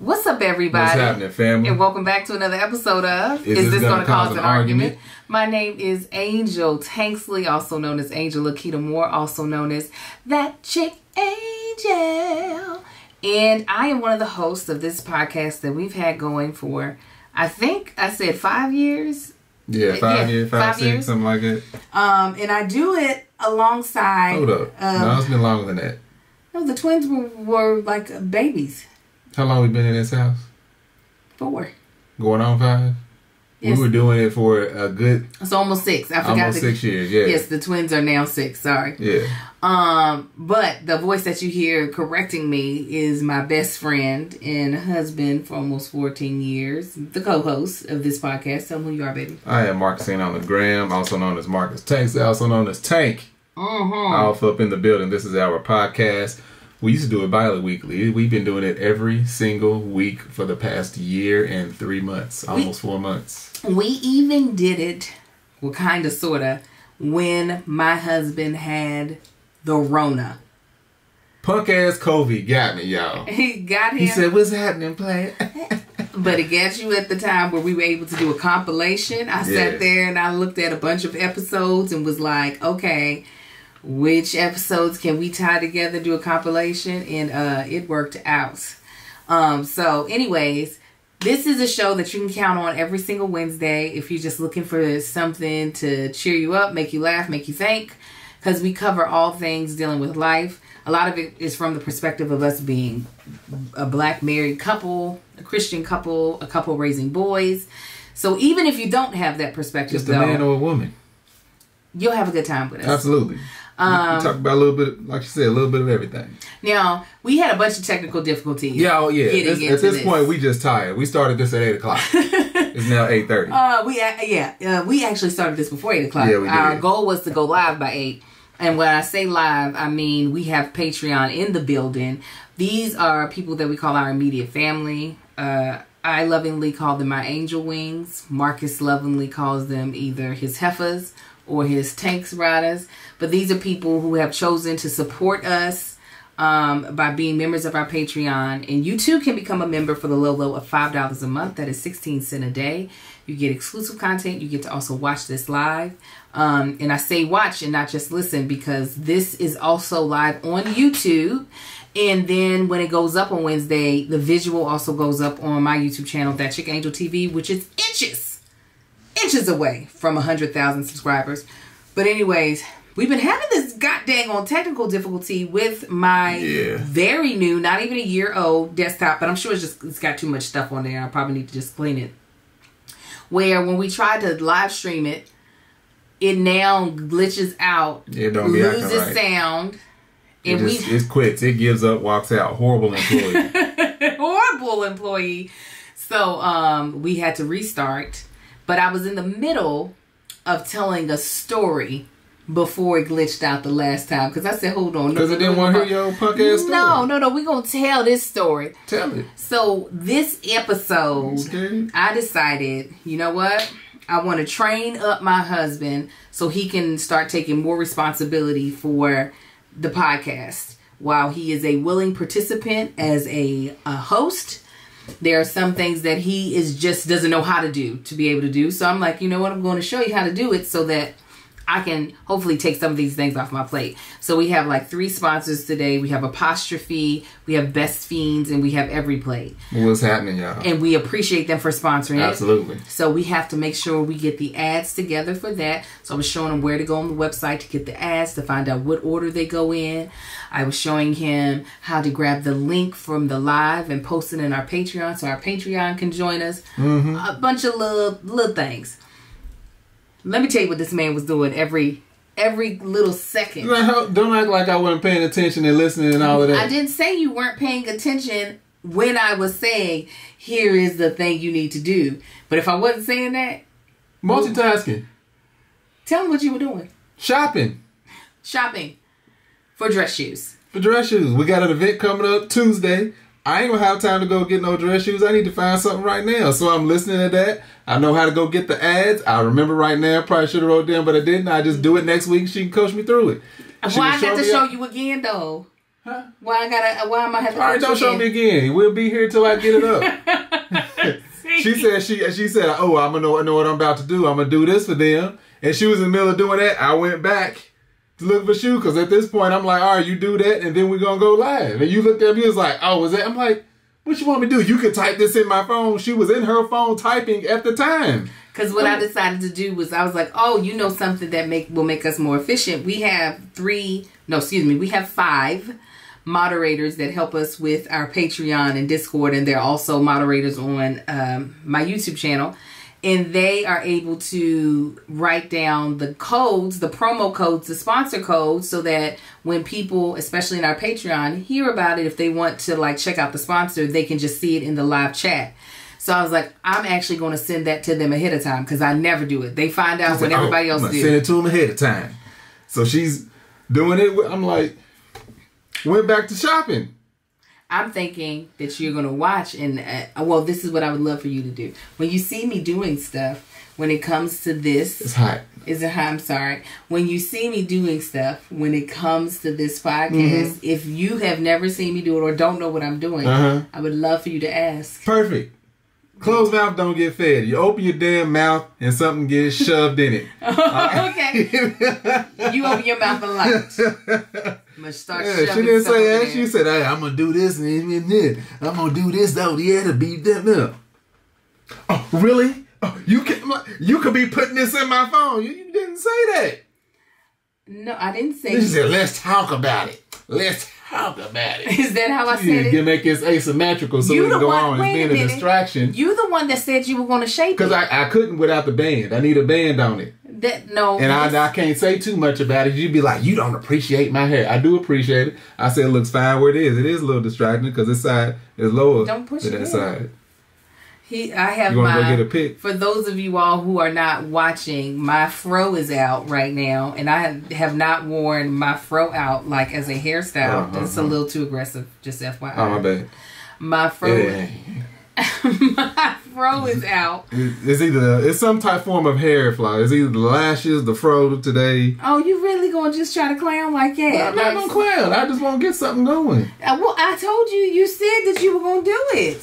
What's up, everybody? What's happening, family? And welcome back to another episode of Is This Gonna Cause an Argument? My name is Angel Tanksley, also known as Angel Lakita Moore, also known as That Chick Angel. And I am one of the hosts of this podcast that we've had going for, I think I said 5 years. Yeah, 5 years, 5, 6, something like that. And I do it alongside... Hold up. No, it's been longer than that. No, the twins were like babies. How long we been in this house? 4. Going on 5? Yes. We were doing it for a good... It's almost 6. I forgot. Almost 6 years, yeah. Yes, the twins are now 6, sorry. Yeah. But the voice that you hear correcting me is my best friend and husband for almost 14 years, the co-host of this podcast. Tell them who you are, baby. I am Marcus on the gram, also known as Marcus Tanks, also known as Tank. Alpha up in the building. This is our podcast. We used to do it bi-weekly. We've been doing it every single week for the past year and 3 months, almost 4 months. We even did it, well, kind of, sort of, when my husband had the Rona. Punk ass COVID got me, y'all. He got him. He said, "What's happening, player?" But it got you at the time where we were able to do a compilation. I sat there and I looked at a bunch of episodes and was like, okay, which episodes can we tie together, do a compilation? And it worked out. So anyways, this is a show that you can count on every single Wednesday if you're just looking for something to cheer you up, make you laugh, make you think. Because we cover all things dealing with life. A lot of it is from the perspective of us being a black married couple, a Christian couple, a couple raising boys. So even if you don't have that perspective, just a man or a woman, you'll have a good time with us. Absolutely. We talk about a little bit, like you said, a little bit of everything. Now, we had a bunch of technical difficulties. Yeah, oh yeah. At this point, we just tired. We started this at 8 o'clock. It's now 8:30. We actually started this before 8 o'clock. Yeah, we did. Our goal was to go live by 8. And when I say live, I mean we have Patreon in the building. These are people that we call our immediate family. I lovingly call them my angel wings. Marcus lovingly calls them either his heifers or his tanks riders. But these are people who have chosen to support us by being members of our Patreon. And you too can become a member for the low of $5 a month. That is 16 cents a day. You get exclusive content. You get to also watch this live. And I say watch and not just listen because this is also live on YouTube. And then when it goes up on Wednesday, the visual also goes up on my YouTube channel, That Chick Angel TV, which is inches away from 100,000 subscribers. But anyways, we've been having this goddamn on technical difficulty with my very new, not even a year old desktop, but I'm sure it's got too much stuff on there. I probably need to just clean it. Where when we try to live stream it, it now glitches out, loses sound. And it quits. It gives up, walks out. Horrible employee. Horrible employee. So we had to restart. But I was in the middle of telling a story before it glitched out the last time. Because I said, hold on. Because it didn't want to hear your punk ass story. No. We're going to tell this story. Tell it. So this episode, I decided, you know what? I want to train up my husband so he can start taking more responsibility for the podcast. While he is a willing participant as a host, there are some things that he just doesn't know how to do to be able to do. So I'm like, you know what? I'm going to show you how to do it so that I can hopefully take some of these things off my plate. So we have like 3 sponsors today. We have Apostrophe, we have Best Fiends, and we have Every Plate. What's happening, y'all? And we appreciate them for sponsoring it. Absolutely. So we have to make sure we get the ads together for that. So I was showing him where to go on the website to get the ads, to find out what order they go in. I was showing him how to grab the link from the live and post it in our Patreon so our Patreon can join us. A bunch of little things. Let me tell you what this man was doing every little second. Don't act like I wasn't paying attention and listening and all of that. I didn't say you weren't paying attention when I was saying, here is the thing you need to do. But if I wasn't saying that... Multitasking. Tell him what you were doing. Shopping. For dress shoes. We got an event coming up Tuesday. I ain't gonna have time to go get no dress shoes. I need to find something right now. So I'm listening to that. I know how to go get the ads. I remember right now. Probably should have wrote down, but I didn't. I just do it next week. She can coach me through it. Well, I got to show you again, though. Huh? Why am I having to All right, don't show me again. We'll be here till I get it up. she said, oh, I'm gonna know what I'm about to do. I'm gonna do this for them. And she was in the middle of doing that. I went back to look for Shu, because at this point I'm like, all right, you do that and then we're gonna go live. And you looked at me, was like, oh, was that? I'm like, what you want me to do? You could type this in my phone. She was in her phone typing at the time. Because what I decided to do was, I was like, oh, you know something that will make us more efficient. We have 5 moderators that help us with our Patreon and Discord, and they're also moderators on my YouTube channel. And they are able to write down the codes, the promo codes, the sponsor codes, so that when people, especially in our Patreon, hear about it, if they want to like check out the sponsor, they can just see it in the live chat. So I was like, I'm actually going to send that to them ahead of time, because I never do it. They find out when everybody else does. Send it to them ahead of time. So she's doing it. I'm like, went back to shopping. I'm thinking that you're going to watch, and well, this is what I would love for you to do. When you see me doing stuff, when it comes to this... It's hot. Is it hot? I'm sorry. When you see me doing stuff, when it comes to this podcast, if you have never seen me do it or don't know what I'm doing, I would love for you to ask. Perfect. Closed mouth don't get fed. You open your damn mouth and something gets shoved in it. Okay. You open your mouth a lot. I'm gonna start shoving she didn't say that. There. She said, hey, I'm going to do this and this. I'm going to do this though. Yeah, to beat them up. Oh, really? Oh, you could be putting this in my phone. You didn't say that. No, I didn't say that. She said, let's talk about it. Let's talk about it. Is that how I said it? You make it asymmetrical so we can go on. It's being a distraction. You the one that said you were going to shape it. Because I couldn't without the band. I need a band on it. I can't say too much about it. You'd be like, you don't appreciate my hair. I do appreciate it. I said it looks fine where it is. It is a little distracting because this side is lower than that side. I have you want to go get a pic? For those of you all who are not watching, my fro is out right now, and I have not worn my fro out like as a hairstyle. That's a little too aggressive, just FYI. Oh, my bad. My fro, my fro is out. It's some type form of hair fly. It's either the lashes, the fro today. Oh, you really gonna just try to clown like that? No, I'm not gonna clown. I just want to get something going. Well, I told you. You said that you were gonna do it.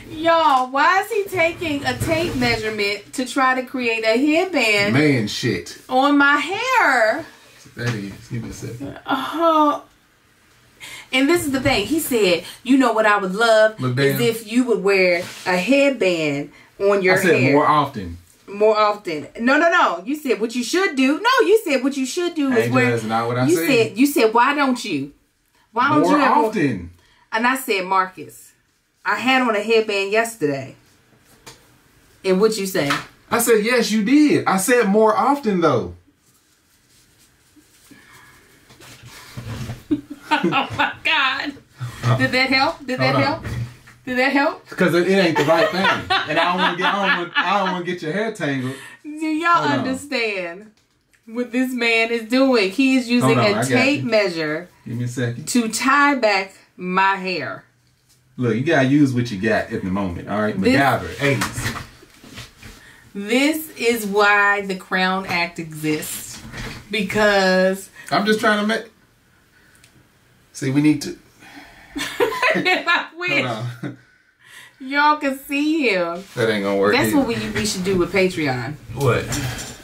Y'all, why is he taking a tape measurement to try to create a headband? Man, shit. On my hair. That is. Give me a second. And this is the thing. He said, you know what I would love is if you would wear a headband on your hair. I said more often. More often. No. You said what you should do. No, you said what you should do is wear. That's not what I said. You said, why don't you? Why don't you? More often. And I said, Marcus, I had on a headband yesterday. And what you say? I said, yes, you did. I said more often, though. Oh, my God. Did that help? Did that help? Because it ain't the right thing. And I don't want to get your hair tangled. Do y'all understand what this man is doing? He is using a tape measure. Give me a second. To tie back my hair. Look, you gotta use what you got at the moment, all right? MacGyver, 80s. This is why the Crown Act exists. Because... I'm just trying to make... See, we need to... If I wish y'all can see him. That ain't gonna work. That's what we should do with Patreon. What?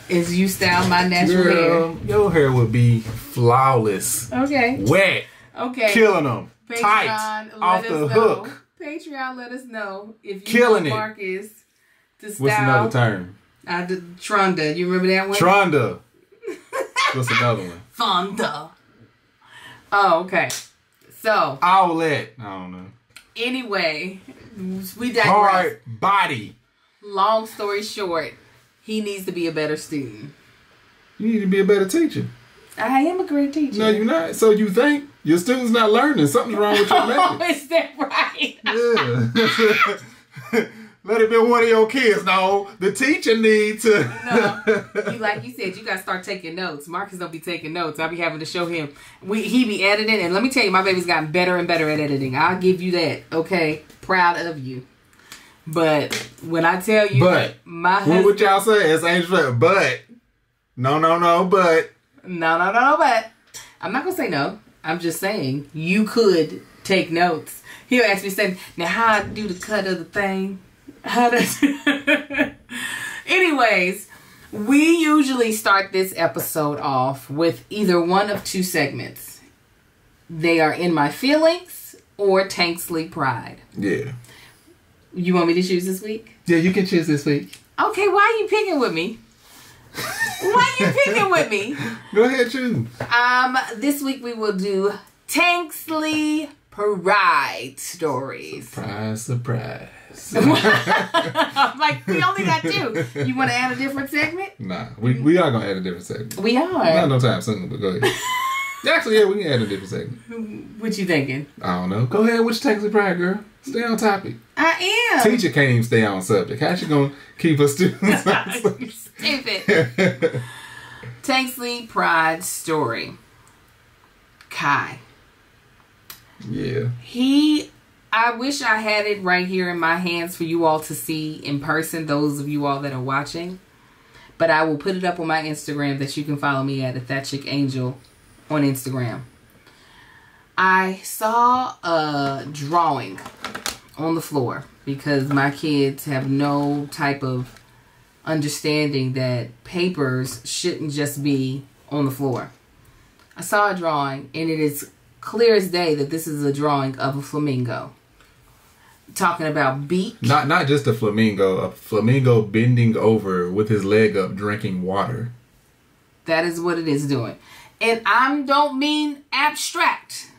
Is you style my natural hair. Your hair would be flawless. Okay. Wet. Okay. Killing them. Patreon, tight. Off the hook. Patreon, let us know if you killing want Marcus to style. What's another term? Tronda. You remember that one? Tronda. What's another one? Fonda. Oh, okay. So. Owlet. I don't know. Anyway, we digress. Hard body. Long story short, he needs to be a better student. You need to be a better teacher. I am a great teacher. No, you're not. So you think your student's not learning. Something's wrong with your method. Oh, is that right? Yeah. Let it be one of your kids. No, the teacher needs to. No, like you said, you got to start taking notes. Marcus don't be taking notes. I'll be having to show him. He be editing. And let me tell you, my baby's gotten better and better at editing. I'll give you that. Okay? Proud of you. But when I tell you my husband... What y'all say? It's Angel. But. No, but. No, but. I'm not going to say no. I'm just saying you could take notes. He'll ask me, say, now how I do the cut of the thing? How does... Anyways, we usually start this episode off with either one of two segments. They are In My Feelings or Tanksley Pride. Yeah. You want me to choose this week? Yeah, you can choose this week. Okay, why are you picking with me? Why are you picking with me? Go ahead, choose. This week we will do Tanksley Pride stories. Surprise, surprise. I'm like, we only got two. You want to add a different segment? Nah, we are going to add a different segment. We are. Not no time soon, but go ahead. Actually, yeah, we can add a different segment. What you thinking? I don't know. Go ahead. Which Tanksley Pride, girl? Stay on topic. I am. Teacher can't even stay on subject. How she going to keep her students on subject? Stupid. Tanksley Pride story. Kai. Yeah. I wish I had it right here in my hands for you all to see in person, those of you all that are watching. But I will put it up on my Instagram that you can follow me at That Chick Angel on Instagram. I saw a drawing on the floor because my kids have no type of understanding that papers shouldn't just be on the floor. I saw a drawing and it is clear as day that this is a drawing of a flamingo. Talking about beak. Not just a flamingo bending over with his leg up drinking water. That is what it is doing. And I don't mean abstract.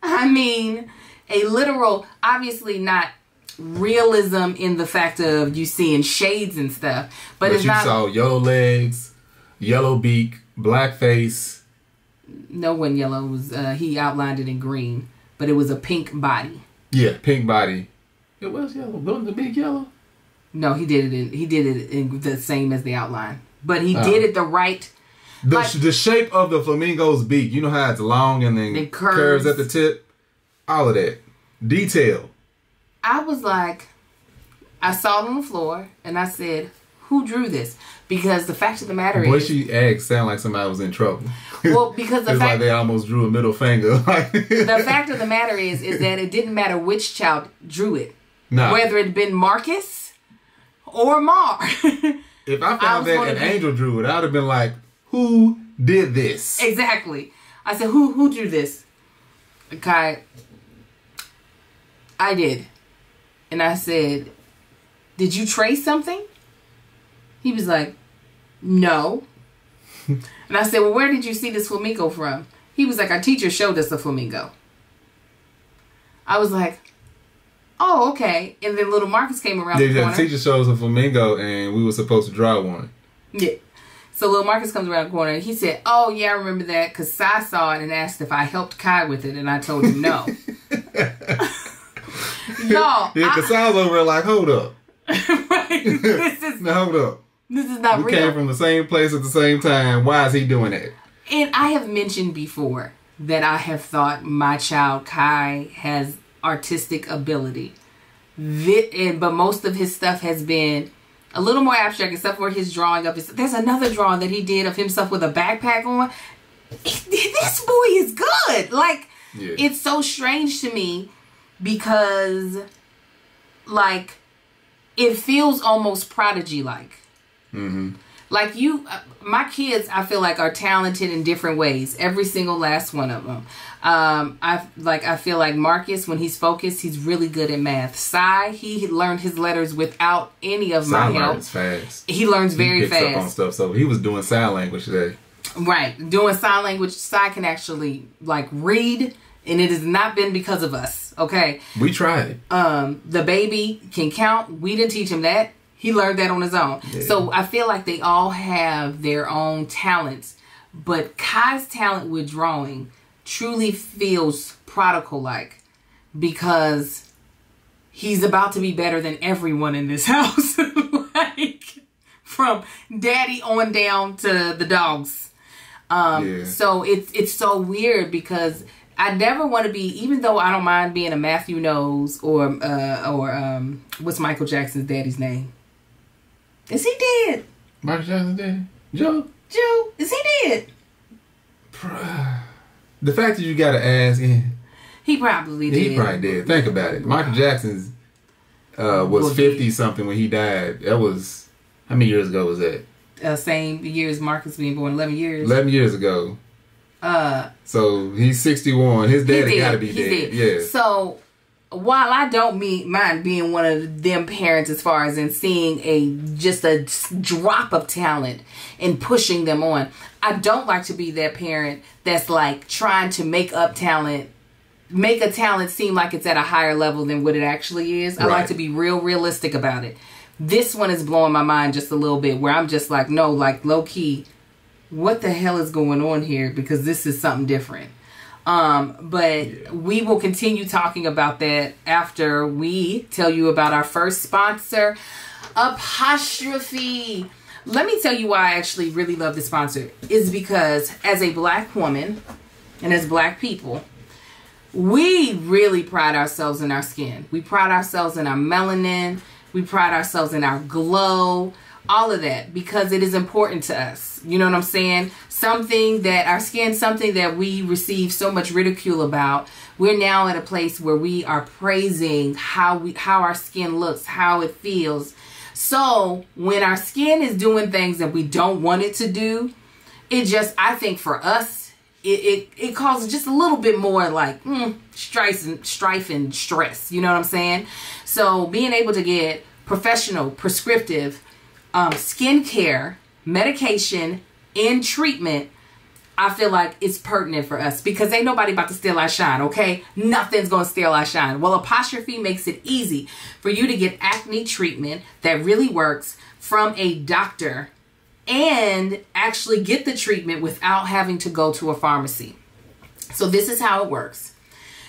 I mean a literal, obviously not realism in the fact of you seeing shades and stuff. But it's you not. Saw yellow legs, yellow beak, black face. No one yellow was. He outlined it in green, but it was a pink body. Yeah, pink body. It was yellow. Wasn't the big yellow? No, he did it in the same as the outline, but he did it the right. The shape of the flamingo's beak. You know how it's long and then curves at the tip. All of that detail. I was like, I saw it on the floor, and I said, "Who drew this?" Because the fact of the matter Boy, is, she asked sound like somebody was in trouble. Well, because it's like they almost drew a middle finger. The fact of the matter is that it didn't matter which child drew it, whether it had been Marcus or Mar. If I found that an angel drew it, I'd have been like, "Who did this?" Exactly. I said, "Who drew this?" Kai, I did, and I said, "Did you trace something?" He was like, "No." And I said, "Well, where did you see this flamingo from?" He was like, "Our teacher showed us a flamingo." I was like, "Oh, okay." And then little Marcus came around the corner. The teacher showed us a flamingo and we were supposed to draw one. Yeah. So little Marcus comes around the corner and he said, "Oh, yeah, I remember that because Sai saw it and asked if I helped Kai with it." And I told him no. Y'all. Yeah, because I was over there like, hold up. Right. Now, hold up. This is not real. We came from the same place at the same time. Why is he doing that? And I have mentioned before that I have thought my child Kai has artistic ability. But most of his stuff has been a little more abstract, except for his drawing of his... There's another drawing that he did of himself with a backpack on. This boy is good. Like, yeah. It's so strange to me because, like, it feels almost prodigy-like. Mm-hmm. Like my kids, I feel like are talented in different ways. Every single last one of them. I feel like Marcus, when he's focused, he's really good at math. Sai, he learned his letters without any of my help. Learns fast. He learns very fast. He picks up on stuff. So he was doing sign language today. Right, doing sign language. Sai can actually like read, and it has not been because of us. Okay, we tried. The baby can count. We didn't teach him that. He learned that on his own. Yeah. So I feel like they all have their own talents. But Kai's talent with drawing truly feels prodigal-like. Because he's about to be better than everyone in this house. Like, from daddy on down to the dogs. So it's so weird because I never want to be, even though I don't mind being a Matthew Knowles or what's Michael Jackson's daddy's name? Is he dead? Michael Jackson's dead? Joe? Is he dead? the fact that you got to ask, he probably did. He probably did. Think about it. Michael Jackson's was 50 something when he died. That was, how many years ago was that? Same year as Marcus being born, 11 years. 11 years ago. So he's 61. His daddy got to be dead. Yeah. So while I don't mind being one of them parents as far as in seeing just a drop of talent and pushing them on, I don't like to be that parent that's like trying to make a talent seem like it's at a higher level than what it actually is. I like to be realistic about it. This one is blowing my mind just a little bit, where I'm just like, no, like low key, what the hell is going on here? Because this is something different. But we will continue talking about that after we tell you about our first sponsor, Apostrophe. Let me tell you why I actually really love this sponsor. Is because as a black woman and as black people, we really pride ourselves in our skin. We pride ourselves in our melanin. We pride ourselves in our glow, all of that, because it is important to us. You know what I'm saying? Something that we receive so much ridicule about. We're now at a place where we are praising how our skin looks, how it feels. So when our skin is doing things that we don't want it to do, I think for us, it causes just a little bit more like strife and stress. You know what I'm saying? So being able to get professional, prescriptive skincare, medication, and treatment, I feel like it's pertinent for us because ain't nobody about to steal our shine, okay? Nothing's going to steal our shine. Well, Apostrophe makes it easy for you to get acne treatment that really works from a doctor and actually get the treatment without having to go to a pharmacy. So this is how it works.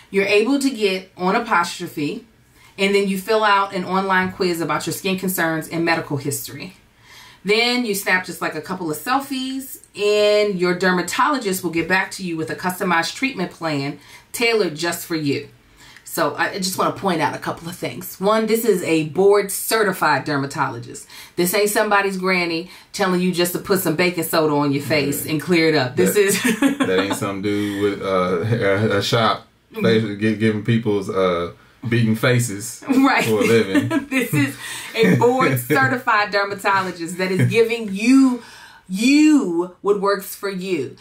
You're able to get on Apostrophe, and then you fill out an online quiz about your skin concerns and medical history. Then you snap just like a couple of selfies, and your dermatologist will get back to you with a customized treatment plan tailored just for you. So I just want to point out a couple of things. One, this is a board certified dermatologist. This ain't somebody's granny telling you just to put some baking soda on your face and clear it up. That ain't some dude with a shop giving people's beating faces for a living. This is a board certified dermatologist that is giving you what works for you.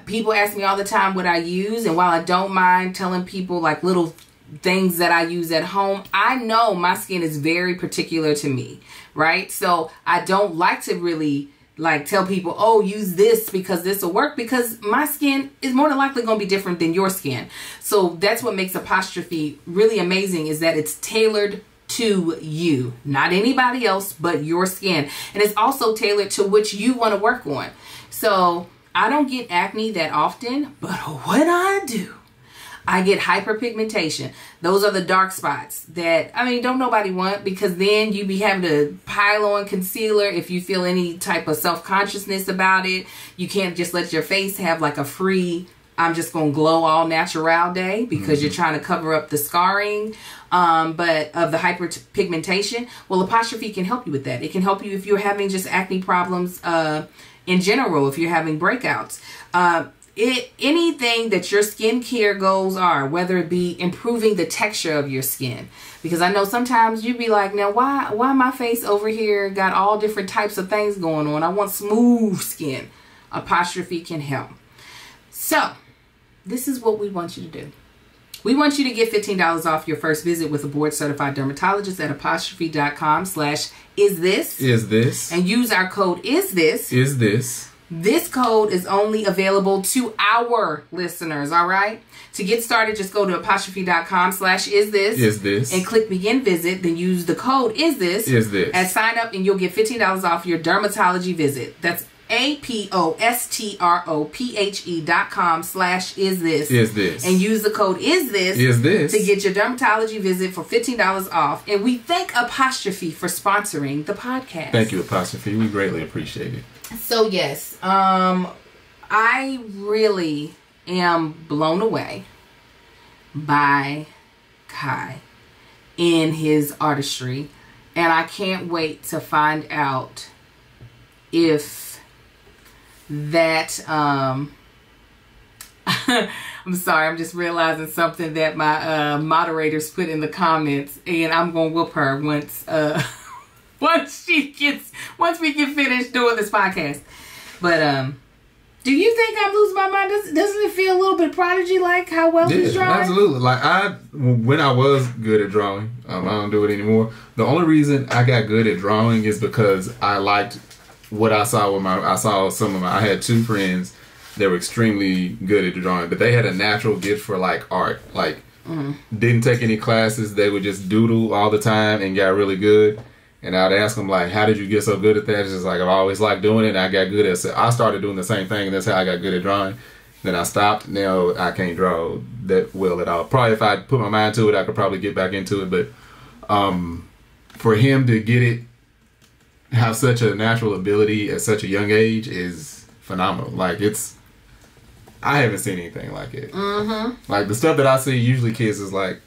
People ask me all the time what I use, and while I don't mind telling people like little things that I use at home, I know my skin is very particular to me, right? So I don't like to really like tell people, oh, use this because this will work, because my skin is more than likely going to be different than your skin. So that's what makes Apostrophe really amazing, is that it's tailored to you, not anybody else, but your skin. And it's also tailored to what you want to work on. So I don't get acne that often, but when I do, I get hyperpigmentation. Those are the dark spots that, don't nobody want, because then you be having to pile on concealer if you feel any type of self-consciousness about it. You can't just let your face have like a free, I'm just going to glow all natural day, because you're trying to cover up the scarring but of the hyperpigmentation. Well, Apostrophe can help you with that. It can help you if you're having just acne problems in general, if you're having breakouts. Anything that your skincare goals are, whether it be improving the texture of your skin, because I know sometimes you be like, now why my face over here got all different types of things going on? I want smooth skin. Apostrophe can help. So this is what we want you to do. We want you to get $15 off your first visit with a board certified dermatologist at apostrophe.com/isthis. Is this? And use our code isthis. Is this? This code is only available to our listeners, all right? To get started, just go to apostrophe.com/isthis. Is this? And click begin visit. Then use the code isthis. Is this? And sign up, and you'll get $15 off your dermatology visit. That's apostrophe.com/isthis. Is this? And use the code isthis. Is this? To get your dermatology visit for $15 off. And we thank Apostrophe for sponsoring the podcast. Thank you, Apostrophe. We greatly appreciate it. So yes, I really am blown away by Kai in his artistry, and I can't wait to find out if that I'm sorry. I'm just realizing something that my moderators put in the comments, and I'm gonna whoop her once once we get finished doing this podcast. But do you think I'm losing my mind? Doesn't it feel a little bit Prodigy like how well he's drawing? Absolutely. Like when I was good at drawing, I don't do it anymore. The only reason I got good at drawing is because I liked what I saw with I had two friends that were extremely good at drawing, but they had a natural gift for like art. Like didn't take any classes. They would just doodle all the time and got really good. And I'd ask them, like, how did you get so good at that? It's just like, I've always liked doing it, and I got good at it. I started doing the same thing, and that's how I got good at drawing. Then I stopped. Now I can't draw that well at all. Probably if I put my mind to it, I could probably get back into it. But for him to get it, have such a natural ability at such a young age is phenomenal. Like, I haven't seen anything like it. Like, the stuff that I see, usually kids is like,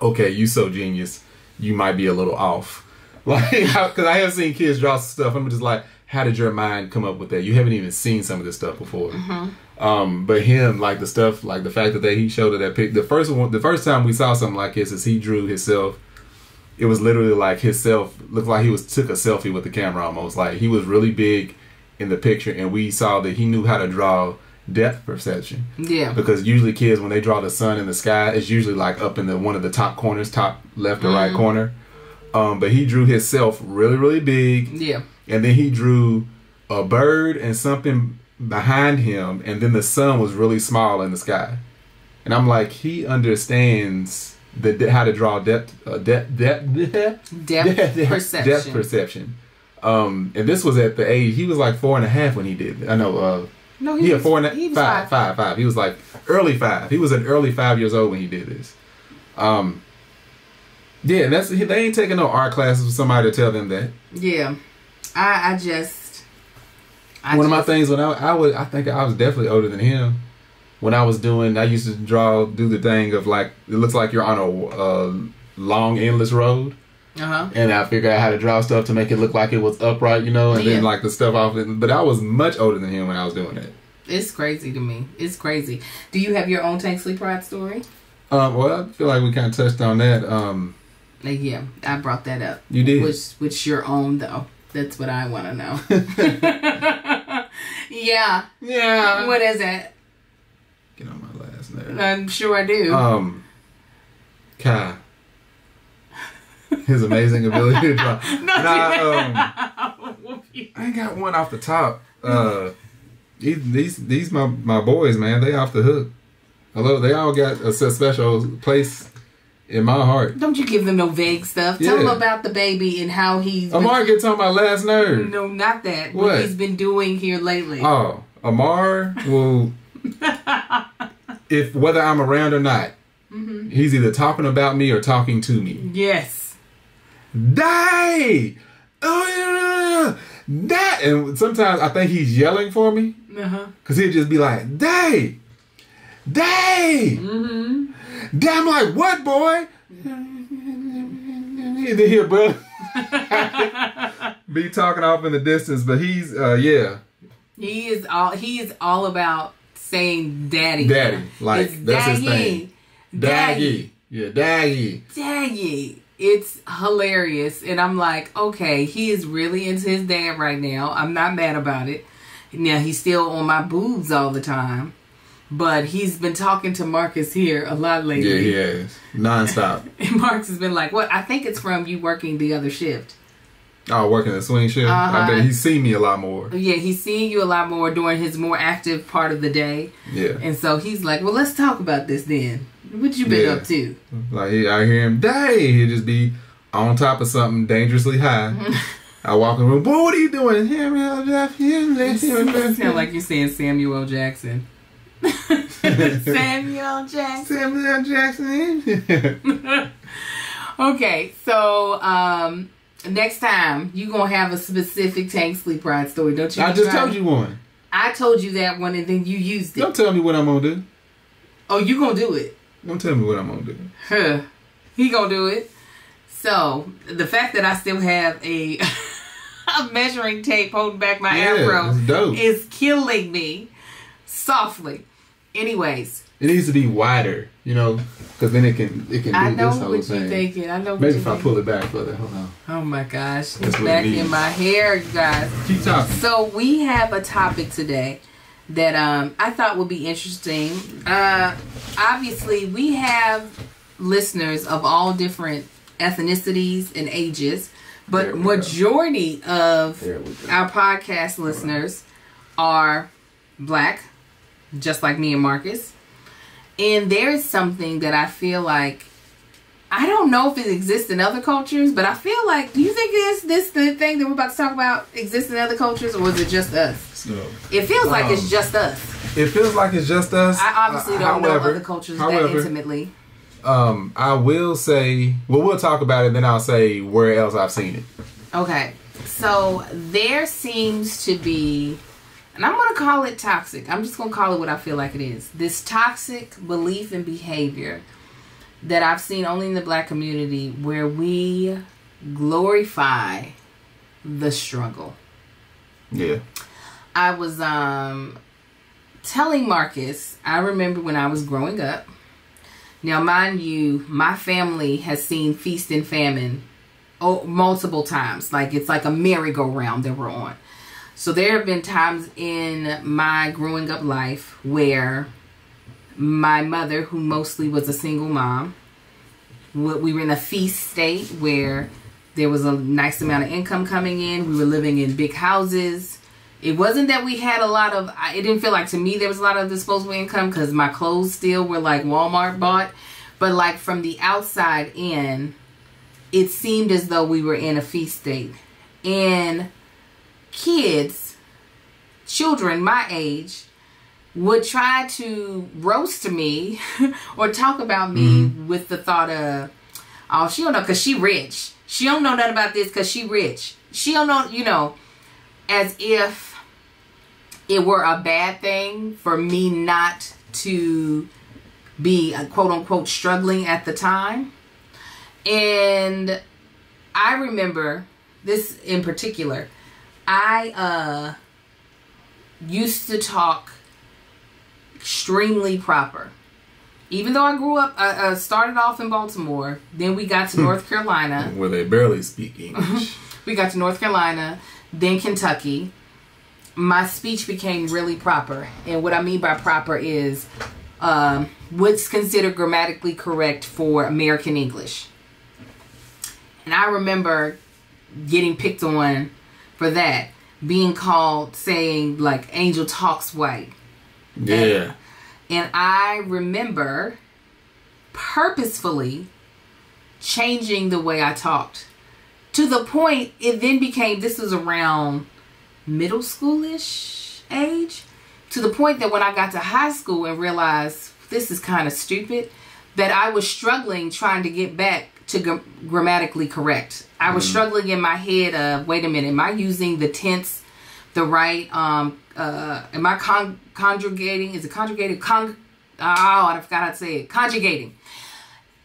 okay, you so genius, you might be a little off. Like, because I have seen kids draw stuff. I'm just like, how did your mind come up with that? You haven't even seen some of this stuff before. But him, like the stuff, like the fact that he showed it that pic. The first time we saw something like this is he drew himself. It was literally like himself looked like he took a selfie with the camera almost. Like he was really big in the picture, and we saw that he knew how to draw depth perception. Yeah. Because usually kids, when they draw the sun in the sky, it's usually like up in one of the top corners, top left or right corner. But he drew himself really, really big. Yeah. And then he drew a bird and something behind him, and then the sun was really small in the sky. And I'm like, he understands how to draw depth perception. And this was at the age, he was like 4.5 when he did it. I know. No, he was 5. He was like early 5. He was an early 5 years old when he did this. Yeah, they ain't taking no art classes with somebody to tell them that. Yeah, one of my things when I think I was definitely older than him. When I used to do the thing of like, it looks like you're on a long endless road. And I figured out how to draw stuff to make it look like it was upright, and then like the stuff off it. But I was much older than him when I was doing that. It's crazy to me. It's crazy. Do you have your own Tank Sleep Pride story? Well, I feel like we kind of touched on that. Yeah, I brought that up. You did? Which your own, though. That's what I want to know. Yeah. What is it? Get on my last nerve. I'm sure I do. Kai. His amazing ability to draw. I ain't got one off the top. These my boys, man. They off the hook. Although they all got a special place in my heart. Don't you give them no vague stuff. Tell them about the baby and how he's... Amar gets on my last nerve. No, not that. What he's been doing here lately. Oh, Amar will... whether I'm around or not, he's either talking about me or talking to me. Yes. Die! Oh, that! And sometimes I think he's yelling for me. Because he'll just be like, die! Die! I'm like, what, boy? Then he'll be talking off in the distance, but he's yeah. He is all about saying daddy. Daddy. Like it's that's his thing. Daggy. Yeah, Daggy. Daggy. It's hilarious. And I'm like, okay, he is really into his dad right now. I'm not mad about it. Now he's still on my boobs all the time. But he's been talking to Marcus here a lot lately. Yeah, he has. Non-stop. And Marcus has been like, what? I think it's from you working the other shift. Oh, working the swing shift? I bet he's seen me a lot more. Yeah, he's seeing you a lot more during his more active part of the day. Yeah. And so he's like, well, let's talk about this then. What you been up to? Like, I hear him, day. He'll just be on top of something dangerously high. I walk in the room, boy, what are you doing? You sound like you're saying Samuel L. Jackson. Samuel Jackson. Okay, so next time you gonna have a specific Tank Sleep Pride story, don't you? I just told you one. I told you that one, and then you used it. Don't tell me what I'm gonna do. Oh, you gonna do it? Don't tell me what I'm gonna do. Huh? He gonna do it. So the fact that I still have a measuring tape holding back my afro is dope. Is killing me. Softly. Anyways. It needs to be wider, you know, because then it can do this whole thing. I know what you're thinking. Maybe if I pull it back further. Hold on. Oh my gosh. It's back in my hair, you guys. Keep talking. So we have a topic today that I thought would be interesting. Obviously, we have listeners of all different ethnicities and ages, but majority of our podcast listeners are Black, just like me and Marcus. And there's something that I feel like, I don't know if it exists in other cultures, but I feel like, do you think this the thing that we're about to talk about exists in other cultures, or is it just us? So, it feels like it's just us. It feels like it's just us. I obviously don't know other cultures that intimately. I will say, well, we'll talk about it, then I'll say where else I've seen it. Okay. So there seems to be, and I'm going to call it toxic. I'm just going to call it what I feel like it is. This toxic belief and behavior that I've seen only in the Black community, where we glorify the struggle. Yeah. I was telling Marcus, I remember when I was growing up. Now, mind you, my family has seen feast and famine multiple times. Like, it's like a merry-go-round that we're on. So there have been times in my growing up life where my mother, who mostly was a single mom, we were in a feast state where there was a nice amount of income coming in. We were living in big houses. It wasn't that we had a lot of, it didn't feel like to me there was a lot of disposable income because my clothes still were like Walmart bought. But like from the outside in, it seemed as though we were in a feast state. And children my age, would try to roast me or talk about me with the thought of, oh, she don't know because she rich. She don't know nothing about this because she rich. She don't know, you know, as if it were a bad thing for me not to be, quote unquote, struggling at the time. And I remember this in particular. I used to talk extremely proper. Even though I grew up, started off in Baltimore, then we got to North Carolina. Where they barely speak English. We got to North Carolina, then Kentucky. My speech became really proper. And what I mean by proper is what's considered grammatically correct for American English. And I remember getting picked on for that. Being called, saying, like, Angel talks white. Yeah. And I remember purposefully changing the way I talked. To the point, it then became, this was around middle schoolish age. To the point that when I got to high school and realized this is kind of stupid, that I was struggling trying to get back to grammatically correct. I was struggling in my head of, wait a minute, am I using the tense the right, am I conjugating, is it conjugated? I forgot how to say it. Conjugating.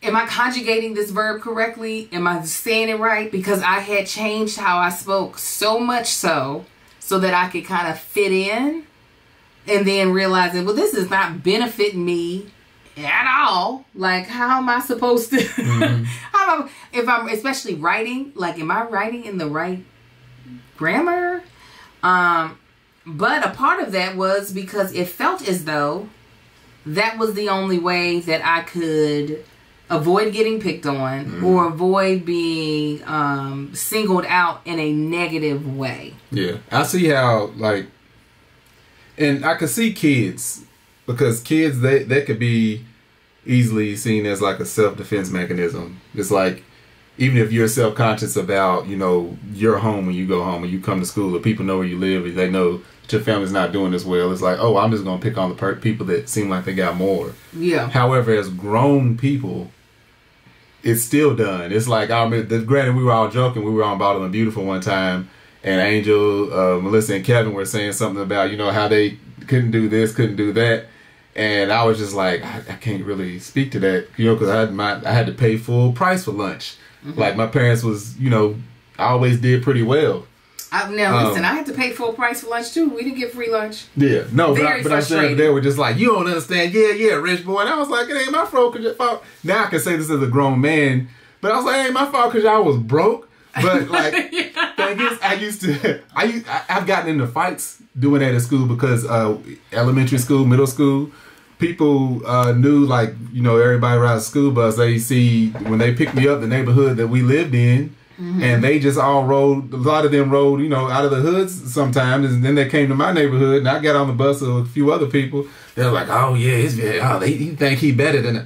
Am I conjugating this verb correctly? Am I saying it right? Because I had changed how I spoke so much so that I could kind of fit in, and then realizing, well, this is not benefiting me at all. Like, how am I supposed to, if I'm especially writing, like, am I writing in the right grammar? But a part of that was because it felt as though that was the only way that I could avoid getting picked on or avoid being singled out in a negative way. Yeah. I see how, like, and I could see kids, because kids, they could be easily seen as like a self-defense mechanism. It's like, even if you're self-conscious about, you know, your home when you go home, when you come to school, or people know where you live, and they know that your family's not doing as well, it's like, oh, I'm just going to pick on the people that seem like they got more. Yeah. However, as grown people, it's still done. It's like, I remember, granted, we were all joking. We were on Bottle and Beautiful one time, and Angel, Melissa, and Kevin were saying something about, you know, how they couldn't do this, couldn't do that. And I was just like, I can't really speak to that, you know, because I had to pay full price for lunch. Like, my parents was, you know, I always did pretty well. Now listen, I had to pay full price for lunch too. We didn't get free lunch. Yeah, no, Very but I'm saying they were just like, you don't understand. Yeah, rich boy. And I was like, it ain't my fault. Now I can say this as a grown man, but I was like, it ain't my fault because y'all was broke. But like, thing is, I've gotten into fights doing that at school because elementary school, middle school, people knew, like, you know, everybody rides a school bus. They see when they picked me up, the neighborhood that we lived in. Mm-hmm. And they just all rode, a lot of them rode, you know, out of the hoods sometimes. And then they came to my neighborhood and I got on the bus with a few other people. They're like, oh, yeah, he think he better than it.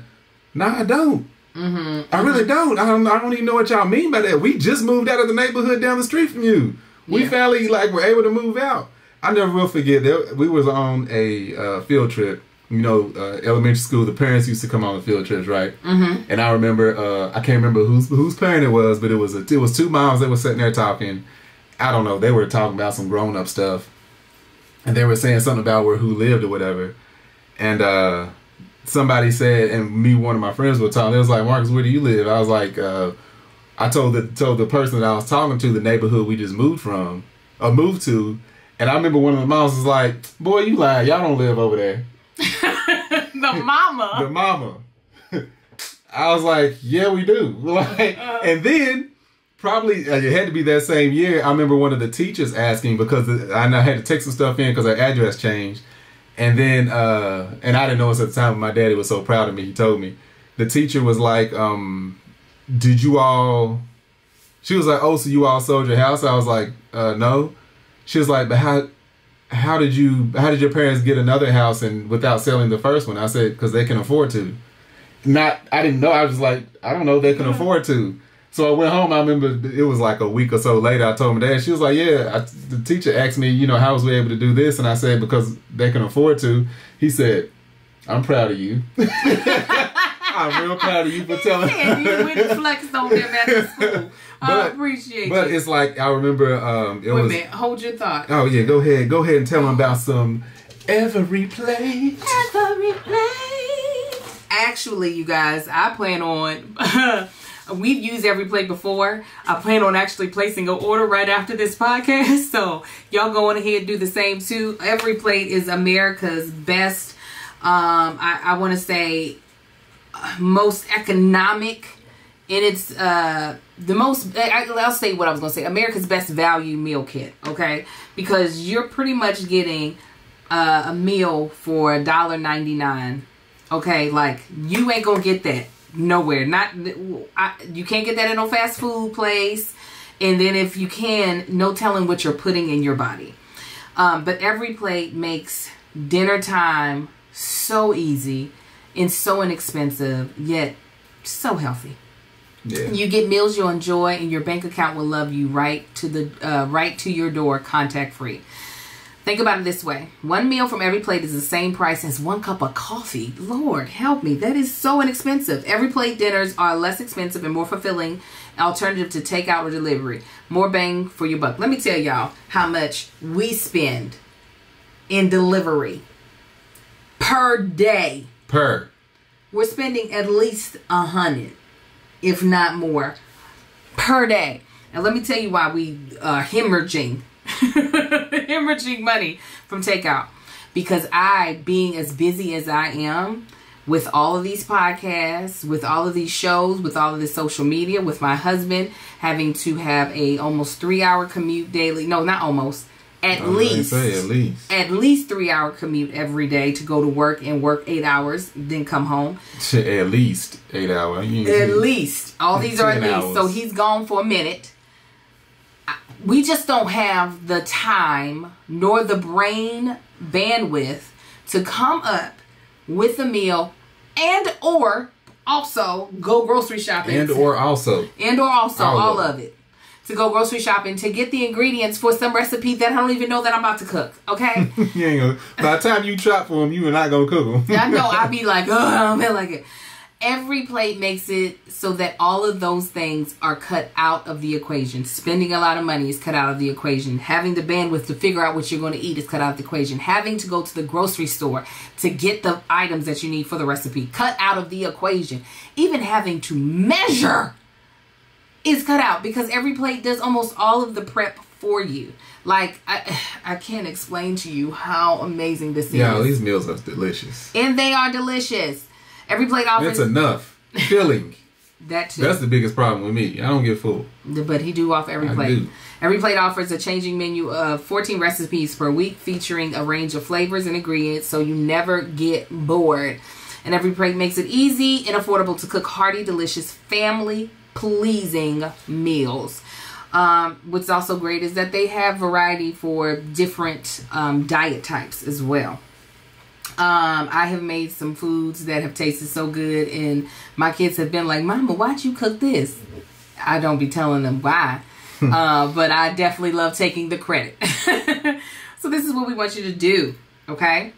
No, I don't. Mm-hmm. I really don't. I don't even know what y'all mean by that. We just moved out of the neighborhood down the street from you. We finally, like, were able to move out. I never will forget that we was on a field trip. You know, elementary school, the parents used to come on the field trips, right? Mm-hmm. And I remember, I can't remember whose parent it was, but it was two moms that were sitting there talking. I don't know, they were talking about some grown up stuff, and they were saying something about who lived or whatever. And somebody said, and one of my friends were talking. They was like, Marcus, where do you live? I was like, I told the person that I was talking to the neighborhood we just moved to, and I remember one of the moms was like, boy, you lying, y'all don't live over there. The mama. I was like, yeah, we do. Like, and then probably it had to be that same year. I remember one of the teachers asking because I had to take some stuff in because our address changed, and then and I didn't know this at the time. But my daddy was so proud of me. He told me the teacher was like, "Did you all?" She was like, "Oh, so you all sold your house?" I was like, "No." She was like, "But how did your parents get another house and without selling the first one?" I said, because they can afford to. I didn't know. I was like, I don't know if they can afford to. So I went home. I remember it was like a week or so later. I told my dad. She was like, yeah, the teacher asked me, you know, how was we able to do this? And I said, because they can afford to. He said, I'm proud of you. I'm real proud of you for telling me. Yeah, you went and flexed on them at the school. I appreciate it. But it's like, I remember Wait a minute, hold your thought. Oh, yeah, go ahead and tell them about some Every Plate. Every Plate. Actually, you guys, I plan on... We've used Every Plate before. I plan on actually placing an order right after this podcast. So, y'all go on ahead and do the same too. Every Plate is America's best, I want to say, most economic in its I'll say what I was gonna say, America's best value meal kit. Okay, because you're pretty much getting a meal for $1.99. Okay, like you ain't gonna get that nowhere. You can't get that in no fast food place, and then if you can, no telling what you're putting in your body. But Every Plate makes dinner time so easy and so inexpensive, yet so healthy. Yeah. You get meals you'll enjoy, and your bank account will love you right to your door, contact free. Think about it this way. One meal from Every Plate is the same price as 1 cup of coffee. Lord, help me. That is so inexpensive. Every Plate dinners are less expensive and more fulfilling alternative to takeout or delivery. More bang for your buck. Let me tell y'all how much we spend in delivery per day. We're spending at least $100, if not more, per day. And let me tell you why we are hemorrhaging money from takeout. Because being as busy as I am with all of these podcasts, with all of these shows, with all of this social media, with my husband having to have a almost 3-hour commute daily. No, not almost. At least 3-hour commute every day to go to work and work 8 hours, then come home. At least 8 hours. At least. All these are at least. Hours. So he's gone for a minute. We just don't have the time nor the brain bandwidth to come up with a meal and or also go grocery shopping. And or also all of it. To go grocery shopping to get the ingredients for some recipe that I don't even know that I'm about to cook. Okay? You ain't gonna, by the time you chop for them, you are not gonna cook them. I know. I'll be like, oh, I don't feel like it. Every Plate makes it so that all of those things are cut out of the equation. Spending a lot of money is cut out of the equation. Having the bandwidth to figure out what you're going to eat is cut out of the equation. Having to go to the grocery store to get the items that you need for the recipe, cut out of the equation. Even having to measure is cut out because Every Plate does almost all of the prep for you. Like, I can't explain to you how amazing this is. Yeah, these meals are delicious. And they are delicious. Every plate offers... It's enough. Filling. That too. That's the biggest problem with me. I don't get full. But he do off every plate. Do. Every plate offers a changing menu of 14 recipes per week featuring a range of flavors and ingredients so you never get bored. And every plate makes it easy and affordable to cook hearty, delicious, family-pleasing meals. What's also great is that they have variety for different diet types as well. I have made some foods that have tasted so good, and my kids have been like, Mama, why'd you cook this? I don't be telling them why, but I definitely love taking the credit. So this is what we want you to do, okay?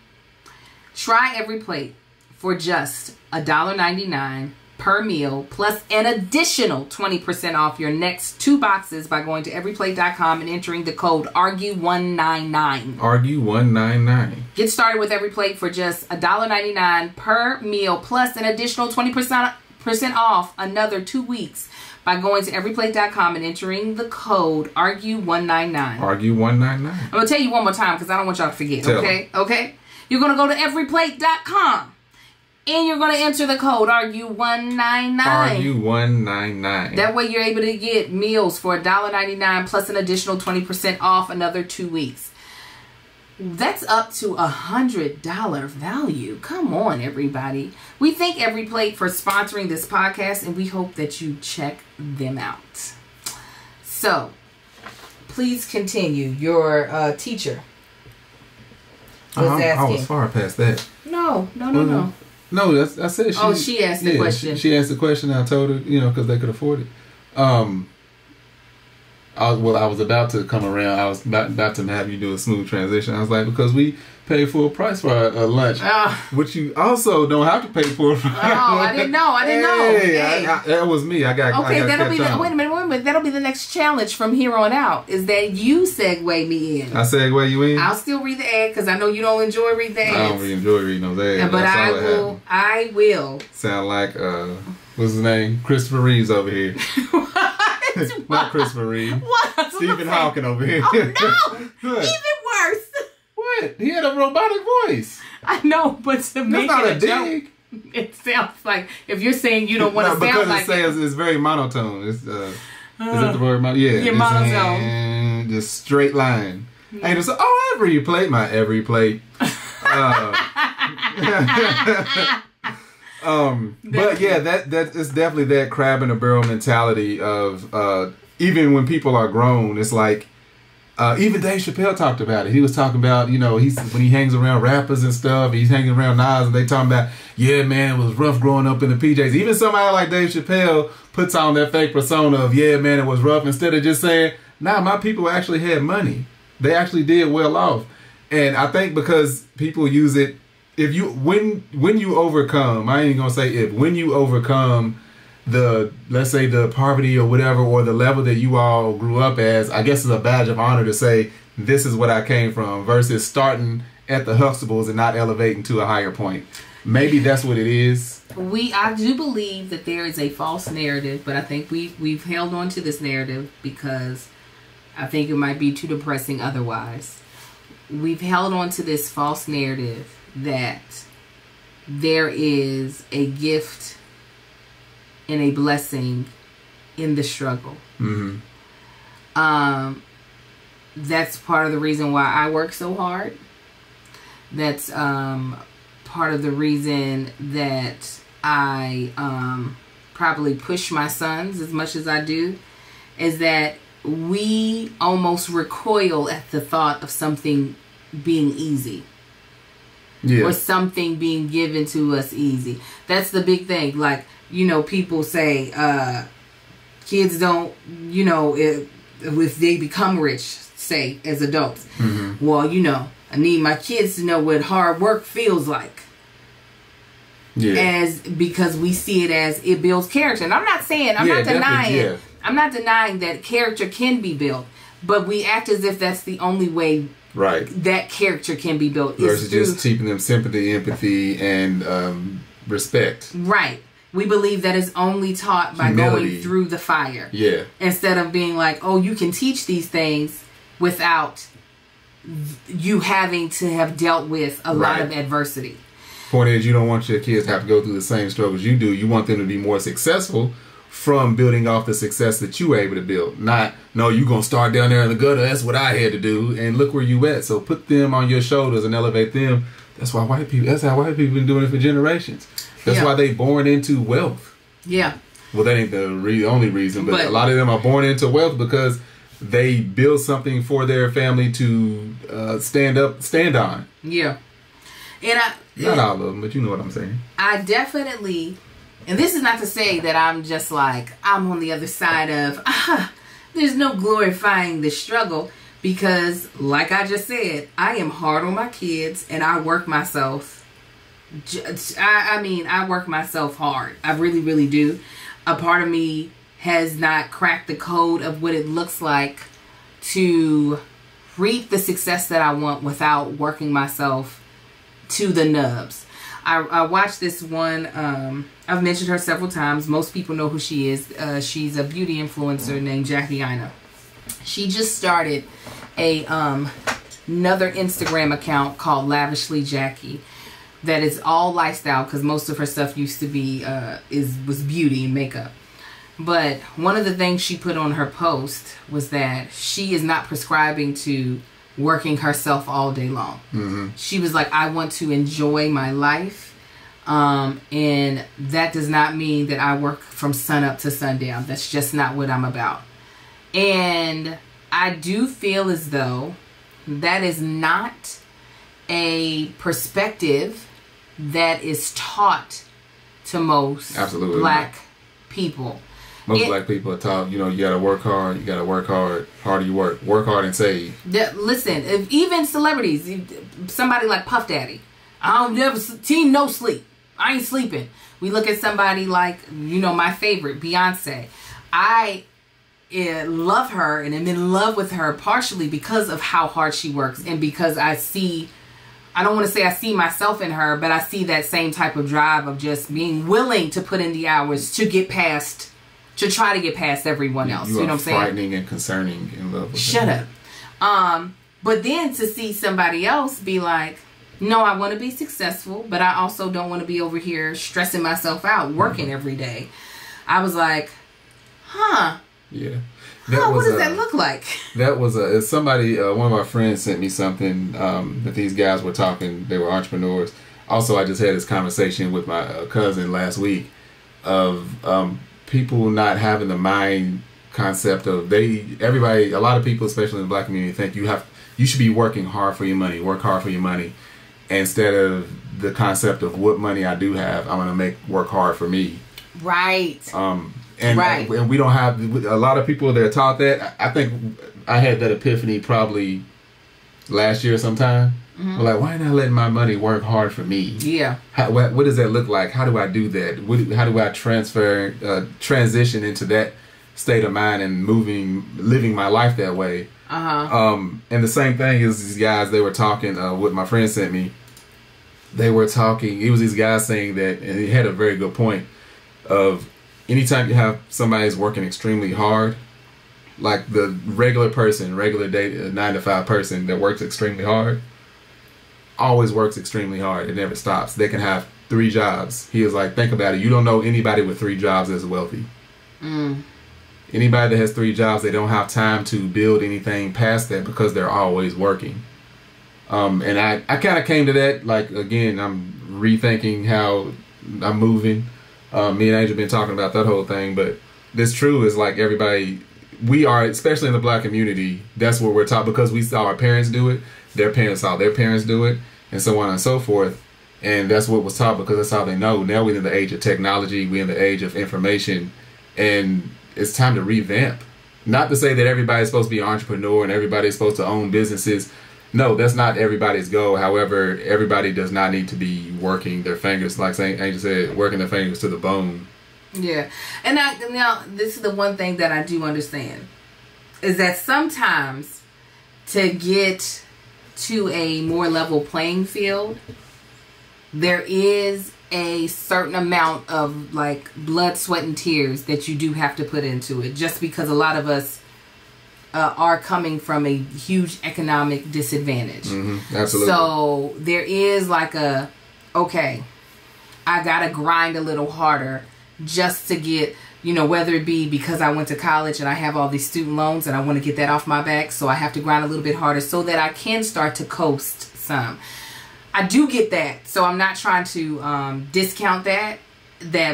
Try every plate for just $1.99 per meal, plus an additional 20% off your next 2 boxes by going to everyplate.com and entering the code ARGUE199. ARGUE199. Get started with every plate for just $1.99 per meal, plus an additional 20% off another 2 weeks by going to everyplate.com and entering the code ARGUE199. ARGUE199. I'm going to tell you one more time because I don't want y'all to forget, okay? Okay? You're going to go to everyplate.com. And you're going to enter the code ARGUE199. ARGUE199. That way you're able to get meals for $1.99 plus an additional 20% off another 2 weeks. That's up to $100 value. Come on, everybody. We thank Every Plate for sponsoring this podcast, and we hope that you check them out. So, please continue. Your teacher was asking. I was far past that. No. No, I said she... Oh, she asked the question. She asked the question. I told her, because they could afford it. I was about to come around. I was about to have you do a smooth transition. I was like, because we pay full price for our lunch, which you also don't have to pay for. I didn't know. Hey. That was me. That'll be wait a minute. That'll be the next challenge from here on out. Is that you segue me in? I segue you in. I'll still read the ad because I know you don't enjoy reading the ads. I don't really enjoy reading those ads. But I will. Sound like what's his name? Christopher Reeves over here. Not Christopher Reeve. What? Stephen Hawking over here. Oh, no! Even worse. What? He had a robotic voice. I know, but to make not it a dig. It sounds like if you're saying you don't want to sound like because it's very monotone. It's is that the word? Yeah, monotone. Just straight line. And it's every plate. But yeah, that is definitely that crab in a barrel mentality of even when people are grown, it's like even Dave Chappelle talked about it. He was talking about, when he hangs around rappers and stuff, he's hanging around Nas and they talking about, yeah, man, it was rough growing up in the PJs. Even somebody like Dave Chappelle puts on that fake persona of, yeah, man, it was rough, instead of just saying, nah, my people actually had money. They actually did well off. And I think because people use it, when you overcome, I ain't gonna say if, when you overcome let's say the poverty or whatever, or the level that you all grew up as, I guess it's a badge of honor to say, this is what I came from, versus starting at the Huxtables and not elevating to a higher point. Maybe that's what it is. I do believe that there is a false narrative, but I think we've held on to this narrative because I think it might be too depressing otherwise. We've held on to this false narrative that there is a gift and a blessing in the struggle. Mm-hmm. That's part of the reason why I work so hard. That's part of the reason that I probably push my sons as much as I do, is that we almost recoil at the thought of something being easy. Yeah. Or something being given to us easy. That's the big thing. Like, people say kids don't, if they become rich, say, as adults. Mm-hmm. Well, I need my kids to know what hard work feels like. Yeah. Because we see it as it builds character. And I'm not denying that character can be built, but we act as if that's the only way that character can be built. Versus just teaching them sympathy, empathy, and respect. Right. We believe that is only taught by going through the fire. Yeah. Instead of being like, oh, you can teach these things without you having to have dealt with a lot of adversity. Point is, you don't want your kids to have to go through the same struggles you do. You want them to be more successful from building off the success that you were able to build. Not, no, you're going to start down there in the gutter. That's what I had to do. And look where you at. So put them on your shoulders and elevate them. That's how white people been doing it for generations. That's why they born into wealth. Yeah. Well, that ain't the only reason, but a lot of them are born into wealth because they build something for their family to stand on. Yeah. And not all of them, but you know what I'm saying. I definitely, and this is not to say that I'm just like, I'm on the other side of, there's no glorifying the struggle, because like I just said, I am hard on my kids and I work myself. I work myself hard. I really, really do. A part of me has not cracked the code of what it looks like to reap the success that I want without working myself to the nubs. I watched this one, I've mentioned her several times. Most people know who she is. She's a beauty influencer named Jackie Aina. She just started another Instagram account called Lavishly Jackie that is all lifestyle, because most of her stuff used to be was beauty and makeup. But one of the things she put on her post was that she is not prescribing to working herself all day long. Mm-hmm. She was like, I want to enjoy my life. And that does not mean that I work from sun up to sundown. That's just not what I'm about. And I do feel as though that is not a perspective that is taught to most black people. Most black people are taught, you gotta work hard, harder you work hard and save. Listen, if even celebrities, somebody like Puff Daddy, team no sleep, I ain't sleeping. We look at somebody like, my favorite, Beyonce. I love her and am in love with her partially because of how hard she works, and because I don't want to say I see myself in her, but I see that same type of drive of just being willing to put in the hours to try to get past everyone else. You know what I'm saying? Frightening and concerning in love with Shut up. But then to see somebody else be like, no, I want to be successful, but I also don't want to be over here stressing myself out, working every day. I was like, huh. Yeah. What does that look like? That was somebody, one of our friends sent me something that these guys were talking. They were entrepreneurs. Also, I just had this conversation with my cousin last week of people not having the mind concept of everybody, a lot of people, especially in the black community, think you should be working hard for your money, work hard for your money, instead of the concept of what money I do have, I'm going to work hard for me. Right. And we don't have a lot of people that are taught that. I think I had that epiphany probably last year sometime. Mm-hmm. Like, why not letting my money work hard for me? Yeah. What does that look like? How do I do that? How do I transition into that state of mind and living my life that way? And the same thing is these guys, they were talking, what my friend sent me. They were talking, it was these guys saying that, and he had a very good point of, anytime you have somebody who's working extremely hard, like the regular person, regular day, 9-to-5 person that works extremely hard, always works extremely hard. It never stops. They can have 3 jobs. He was like, think about it. You don't know anybody with 3 jobs that's wealthy. Anybody that has 3 jobs, they don't have time to build anything past that because they're always working. And I kind of came to that, like, again, I'm rethinking how I'm moving. Me and Angel been talking about that whole thing, but this true is like everybody, we are, especially in the black community, that's what we're taught because we saw our parents do it, their parents saw their parents do it, and so on and so forth. And that's what was taught because that's how they know. Now we're in the age of technology, we're in the age of information, and it's time to revamp. Not to say that everybody's supposed to be an entrepreneur and everybody's supposed to own businesses. No, that's not everybody's goal. However, everybody does not need to be working their fingers, like Angel said, working their fingers to the bone. Yeah. And now, this is the one thing that I do understand, is that sometimes to get to a more level playing field, there is a certain amount of like blood, sweat, and tears that you do have to put into it, just because a lot of us are coming from a huge economic disadvantage. Absolutely. So there is like okay, I gotta grind a little harder just to get, whether it be because I went to college and I have all these student loans and I want to get that off my back, so I have to grind a little bit harder so that I can start to coast some. I do get that, so I'm not trying to discount that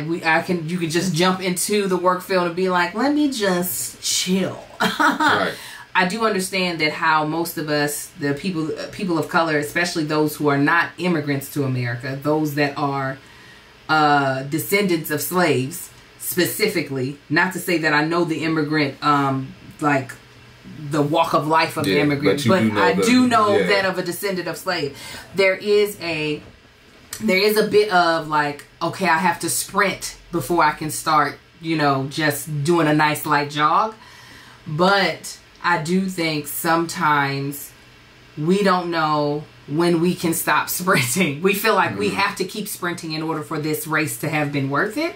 you could just jump into the work field and be like, let me just chill. Right. I do understand that how most of us, the people of color, especially those who are not immigrants to America, those that are descendants of slaves specifically, not to say that I know the immigrant, like the walk of life of the immigrant, but I do know that of a descendant of slave, there is a bit of like, okay, I have to sprint before I can start, just doing a nice light jog. But I do think sometimes we don't know when we can stop sprinting. We feel like we have to keep sprinting in order for this race to have been worth it.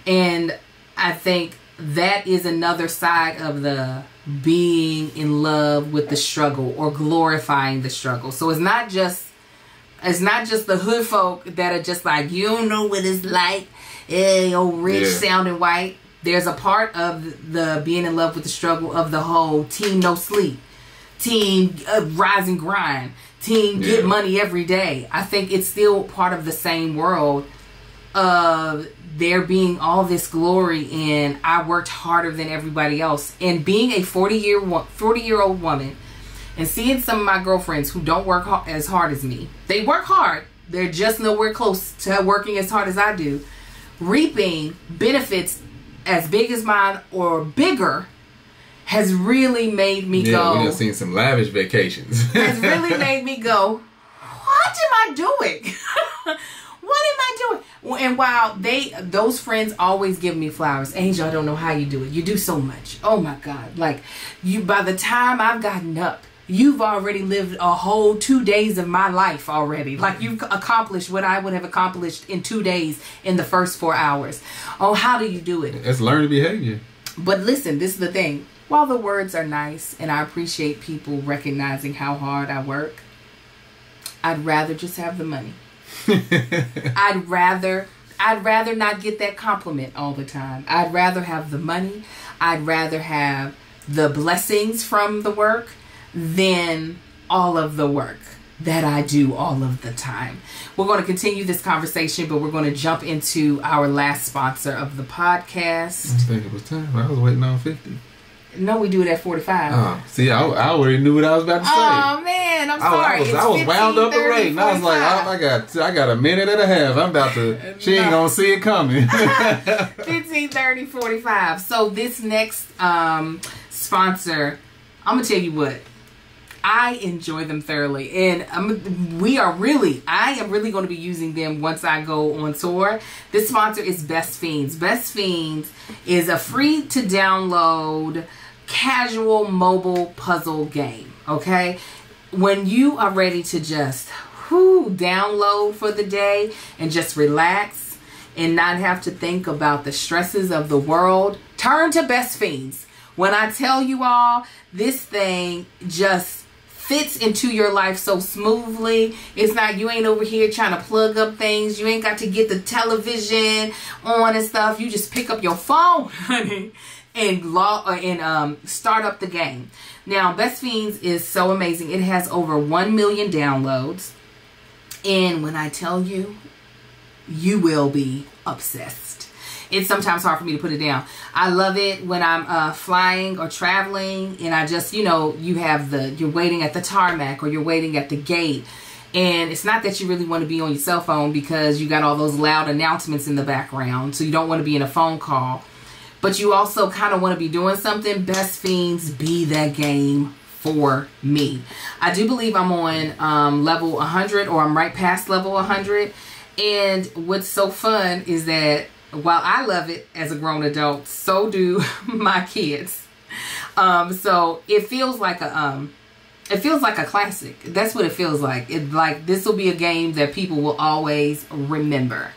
And I think that is another side of the being in love with the struggle or glorifying the struggle. So it's not just the hood folk that are just like, you don't know what it's like, old rich sounding white. There's a part of the being in love with the struggle of the whole team no sleep, team rise and grind, team get money every day. I think it's still part of the same world of there being all this glory in I worked harder than everybody else. And being a 40-year-old woman and seeing some of my girlfriends who don't work as hard as me, they work hard, they're just nowhere close to working as hard as I do, reaping benefits as big as mine or bigger, has really made me go. We have seen some lavish vacations. Has really made me go, what am I doing? What am I doing? And while those friends always give me flowers, Angel, I don't know how you do it. You do so much. Oh my God. Like by the time I've gotten up, you've already lived a whole 2 days of my life already. Like you've accomplished what I would have accomplished in 2 days in the first 4 hours. Oh, how do you do it? It's learned behavior. But listen, this is the thing. While the words are nice and I appreciate people recognizing how hard I work, I'd rather just have the money. I'd rather not get that compliment all the time. I'd rather have the money. I'd rather have the blessings from the work than all of the work that I do all of the time. We're going to continue this conversation, but we're going to jump into our last sponsor of the podcast. I think it was time. I was waiting on 50. No, we do it at 45. Oh, see, I already knew what I was about to say. Oh man, I'm sorry. I was wound up and ready. And I was like, I got a minute and a half. I'm about to. She ain't gonna see it coming. 15, 30, 45. So this next sponsor, I'm gonna tell you what. I enjoy them thoroughly, and I am really going to be using them once I go on tour. This sponsor is Best Fiends. Best Fiends is a free to download casual mobile puzzle game. Okay, when you are ready to just download for the day and just relax and not have to think about the stresses of the world, turn to Best Fiends. When I tell you all, this thing just fits into your life so smoothly. It's not, you ain't over here trying to plug up things. You ain't got to get the television on and stuff. You just pick up your phone, honey, and start up the game. Now, Best Fiends is so amazing. It has over 1 million downloads. And when I tell you, you will be obsessed. It's sometimes hard for me to put it down. I love it when I'm flying or traveling and I just, you're waiting at the tarmac or you're waiting at the gate. And it's not that you really want to be on your cell phone because you got all those loud announcements in the background. So you don't want to be in a phone call. But you also kind of want to be doing something. Best Fiends be that game for me. I do believe I'm on level 100 or I'm right past level 100. And what's so fun is that while I love it as a grown adult, so do my kids. So it feels like a classic. That's what it feels like. This will be a game that people will always remember.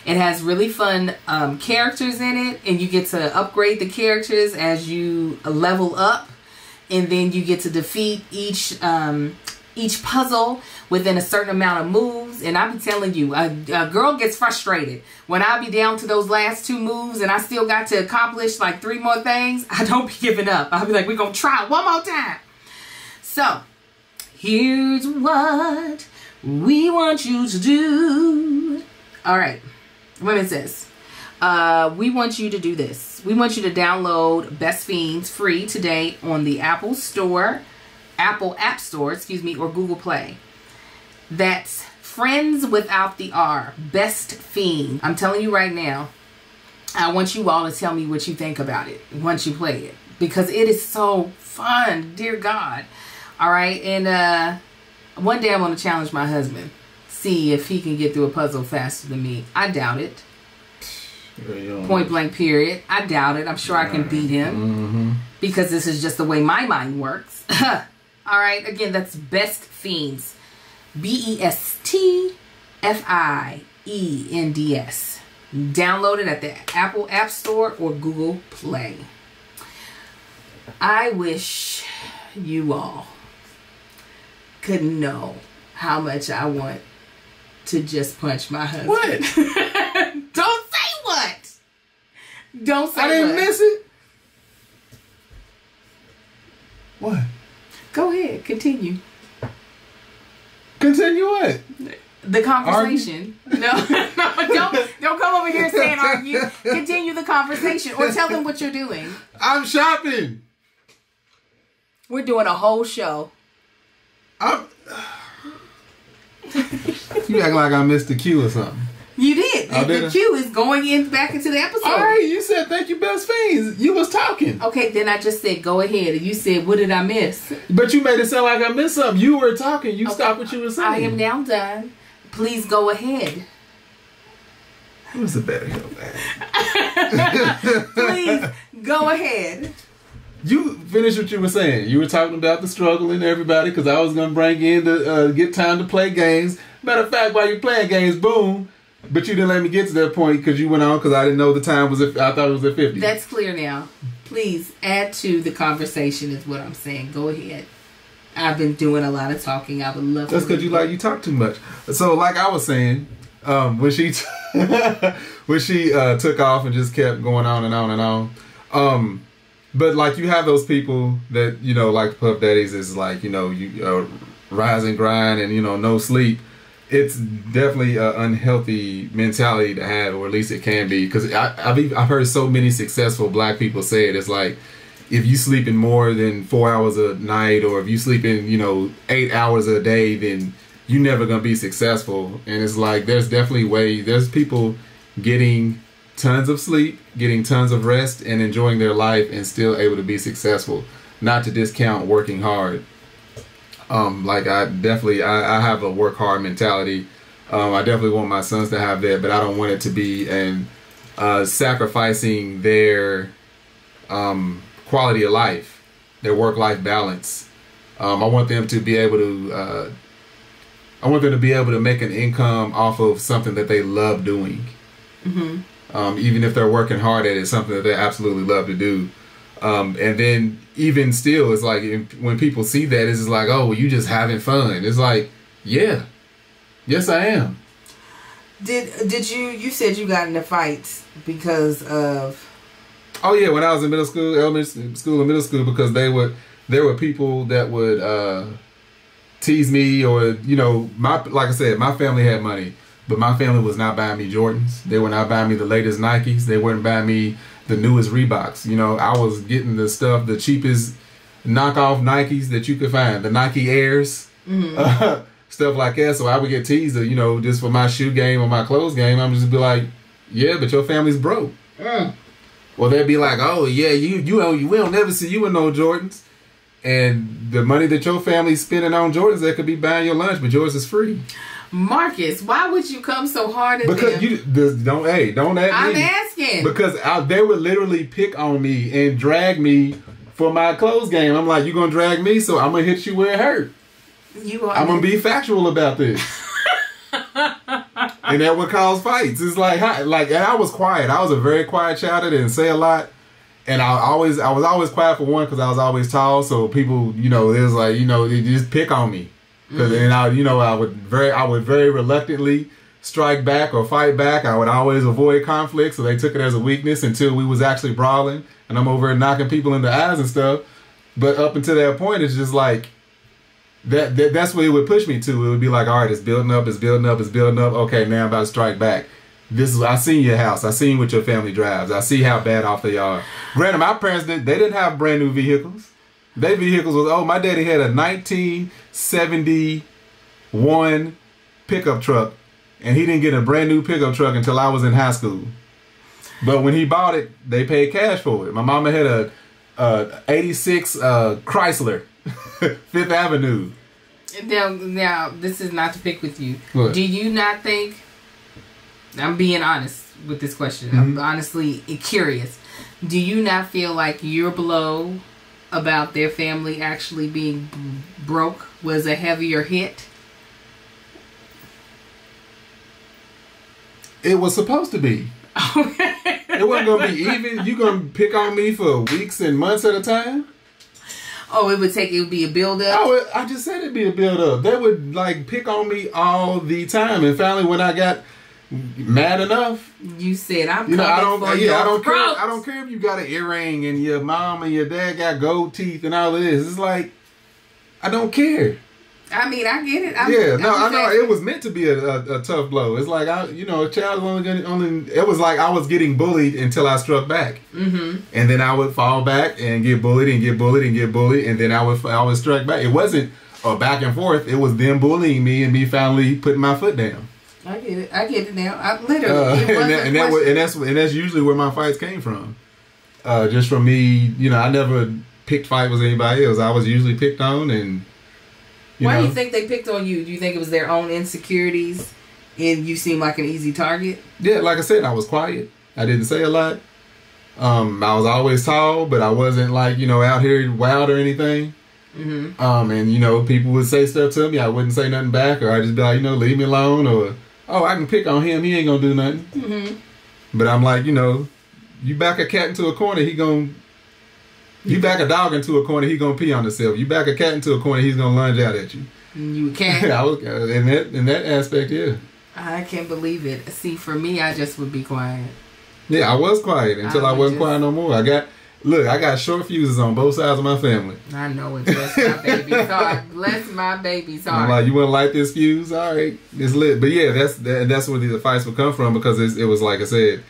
It has really fun characters in it, and you get to upgrade the characters as you level up. and then you get to defeat each puzzle within a certain amount of moves. And I'll be telling you, a girl gets frustrated when I be down to those last 2 moves and I still got to accomplish like 3 more things. I don't be giving up. I'll be like, we're gonna try one more time. So here's what we want you to do. All right, women says, we want you to do this. We want you to download Best Fiends free today on the Apple App Store, or Google Play. That's Friends without the R, Best Fiend. I'm telling you right now, I want you all to tell me what you think about it once you play it, because it is so fun, dear God. All right, and one day I'm going to challenge my husband, see if he can get through a puzzle faster than me. I doubt it. Point blank period. I doubt it. I'm sure I can beat him because this is just the way my mind works. All right, again, that's Best Fiends. BESTFIENDS. Download it at the Apple App Store or Google Play. I wish you all could know how much I want to just punch my husband. What? Don't say what. Don't say what. I didn't miss it. What? Go ahead. Continue. Continue what? The conversation. Argue? No, don't come over here saying argue. Continue the conversation or tell them what you're doing. I'm shopping. We're doing a whole show. You act like I missed the cue or something. You did. The cue is going in back into the episode. All right, you said thank you, Best Fiends. You was talking. Okay, then I just said go ahead, and you said what did I miss? But you made it sound like I missed something. You were talking. You stopped what you were saying. I am now done. Please go ahead. Who's the better hill man? Please go ahead. You finished what you were saying. You were talking about the struggle and everybody, because I was going to bring in to get time to play games. Matter of fact, while you're playing games, boom. But you didn't let me get to that point because you went on because I didn't know the time was I thought it was at 50. That's clear now. Please add to the conversation is what I'm saying. Go ahead. I've been doing a lot of talking. I would love to. That's because you talk too much. So like I was saying, when she when she took off and just kept going on and on and on. But like you have those people that, like Puff Daddies is like, you rise and grind and, no sleep. It's definitely an unhealthy mentality to have, or at least it can be. Because I've heard so many successful black people say it. It's like, if you sleep in more than 4 hours a night, or if you sleep in, 8 hours a day, then you're never going to be successful. And it's like, there's definitely ways. There's people getting tons of sleep, getting tons of rest, and enjoying their life and still able to be successful. Not to discount working hard. Like I have a work hard mentality. I definitely want my sons to have that, but I don't want it to be sacrificing their quality of life, their work-life balance. I want them to be able to. I want them to be able to make an income off of something that they love doing. Mm-hmm. Even if they're working hard at it, something that they absolutely love to do. And then even still, it's like when people see that, it's just like, oh, well, you just having fun. It's like, yeah, yes, I am. Did you said you got into fights because of? Oh yeah, when I was in middle school, elementary school, and middle school, because there were people that would tease me, or like I said, my family had money, but my family was not buying me Jordans. They were not buying me the latest Nikes. They weren't buying me the newest Reeboks. I was getting the stuff, the cheapest knockoff Nikes that you could find, the Nike Airs, stuff like that. So I would get teased, just for my shoe game or my clothes game. I'm just be like, yeah, but your family's broke. Well, they'd be like, oh yeah, we don't never see you with no Jordans, and the money that your family's spending on Jordans, they could be buying your lunch, but yours is free. Marcus, why would you come so hard at because them? Don't ask me. I'm asking. Because they would literally pick on me and drag me for my clothes game. I'm like, you gonna drag me, so I'm gonna hit you where it hurt. I'm gonna be factual about this. And that would cause fights. It's like, and I was quiet. I was a very quiet child. I didn't say a lot. And I was always quiet for one because I was always tall. So people, you know, it was like, you know, they just pick on me. And I would very reluctantly strike back or fight back. I would always avoid conflict. So they took it as a weakness until we was actually brawling. And I'm over here knocking people in the eyes and stuff. But up until that point, it's just like, that's what it would push me to. It would be like, all right, it's building up, it's building up, it's building up. Okay, now I'm about to strike back. I seen your house. I seen what your family drives. I see how bad off they are. Granted, my parents they didn't have brand new vehicles. Their vehicles was my daddy had a 1971 pickup truck, and he didn't get a brand new pickup truck until I was in high school. But when he bought it, they paid cash for it. My mama had a 86 Chrysler, Fifth Avenue. Now, this is not to pick with you. What? Do you not think? I'm being honest with this question. Mm-hmm. I'm honestly curious. Do you not feel like your blow about their family actually being broke was a heavier hit? It was supposed to be. It wasn't going to be even. You going to pick on me for weeks and months at a time? Oh, it would be a build-up? Oh, I just said it'd be a build-up. They would, like, pick on me all the time. And finally, when I got mad enough, you said, I'm you know, I don't care. throats. I don't care if you got an earring and your mom and your dad got gold teeth and all of this. It's like, I don't care. I mean, I get it. I know it was meant to be a tough blow. It's like a child only. It was like I was getting bullied until I struck back, and then I would fall back and get bullied and get bullied and get bullied, and then I would strike back. It wasn't a back and forth. It was them bullying me and me finally putting my foot down. I get it now. I literally, and that's usually where my fights came from. Just from me, I never picked fight with anybody else. I was usually picked on, and why do you think they picked on you? Do you think it was their own insecurities, and you seem like an easy target? Yeah, like I said, I was quiet. I didn't say a lot. I was always tall, but I wasn't like out here wild or anything. Mm-hmm. And people would say stuff to me, I wouldn't say nothing back, or I'd just be like, leave me alone, or I can pick on him, he ain't gonna do nothing. Mm-hmm. But I'm like, you back a cat into a corner, you back a dog into a corner, he gonna pee on himself. You back a cat into a corner, he's gonna lunge out at you. You can't. I was in that aspect, yeah. I can't believe it. See, for me, I just would be quiet. Yeah, I was quiet until I wasn't quiet no more. I got short fuses on both sides of my family. I know it. Bless my baby's heart. Bless my baby's heart. I'm like, you want to light this fuse? All right, it's lit. But yeah, that's where the fights would come from, because it was like I said,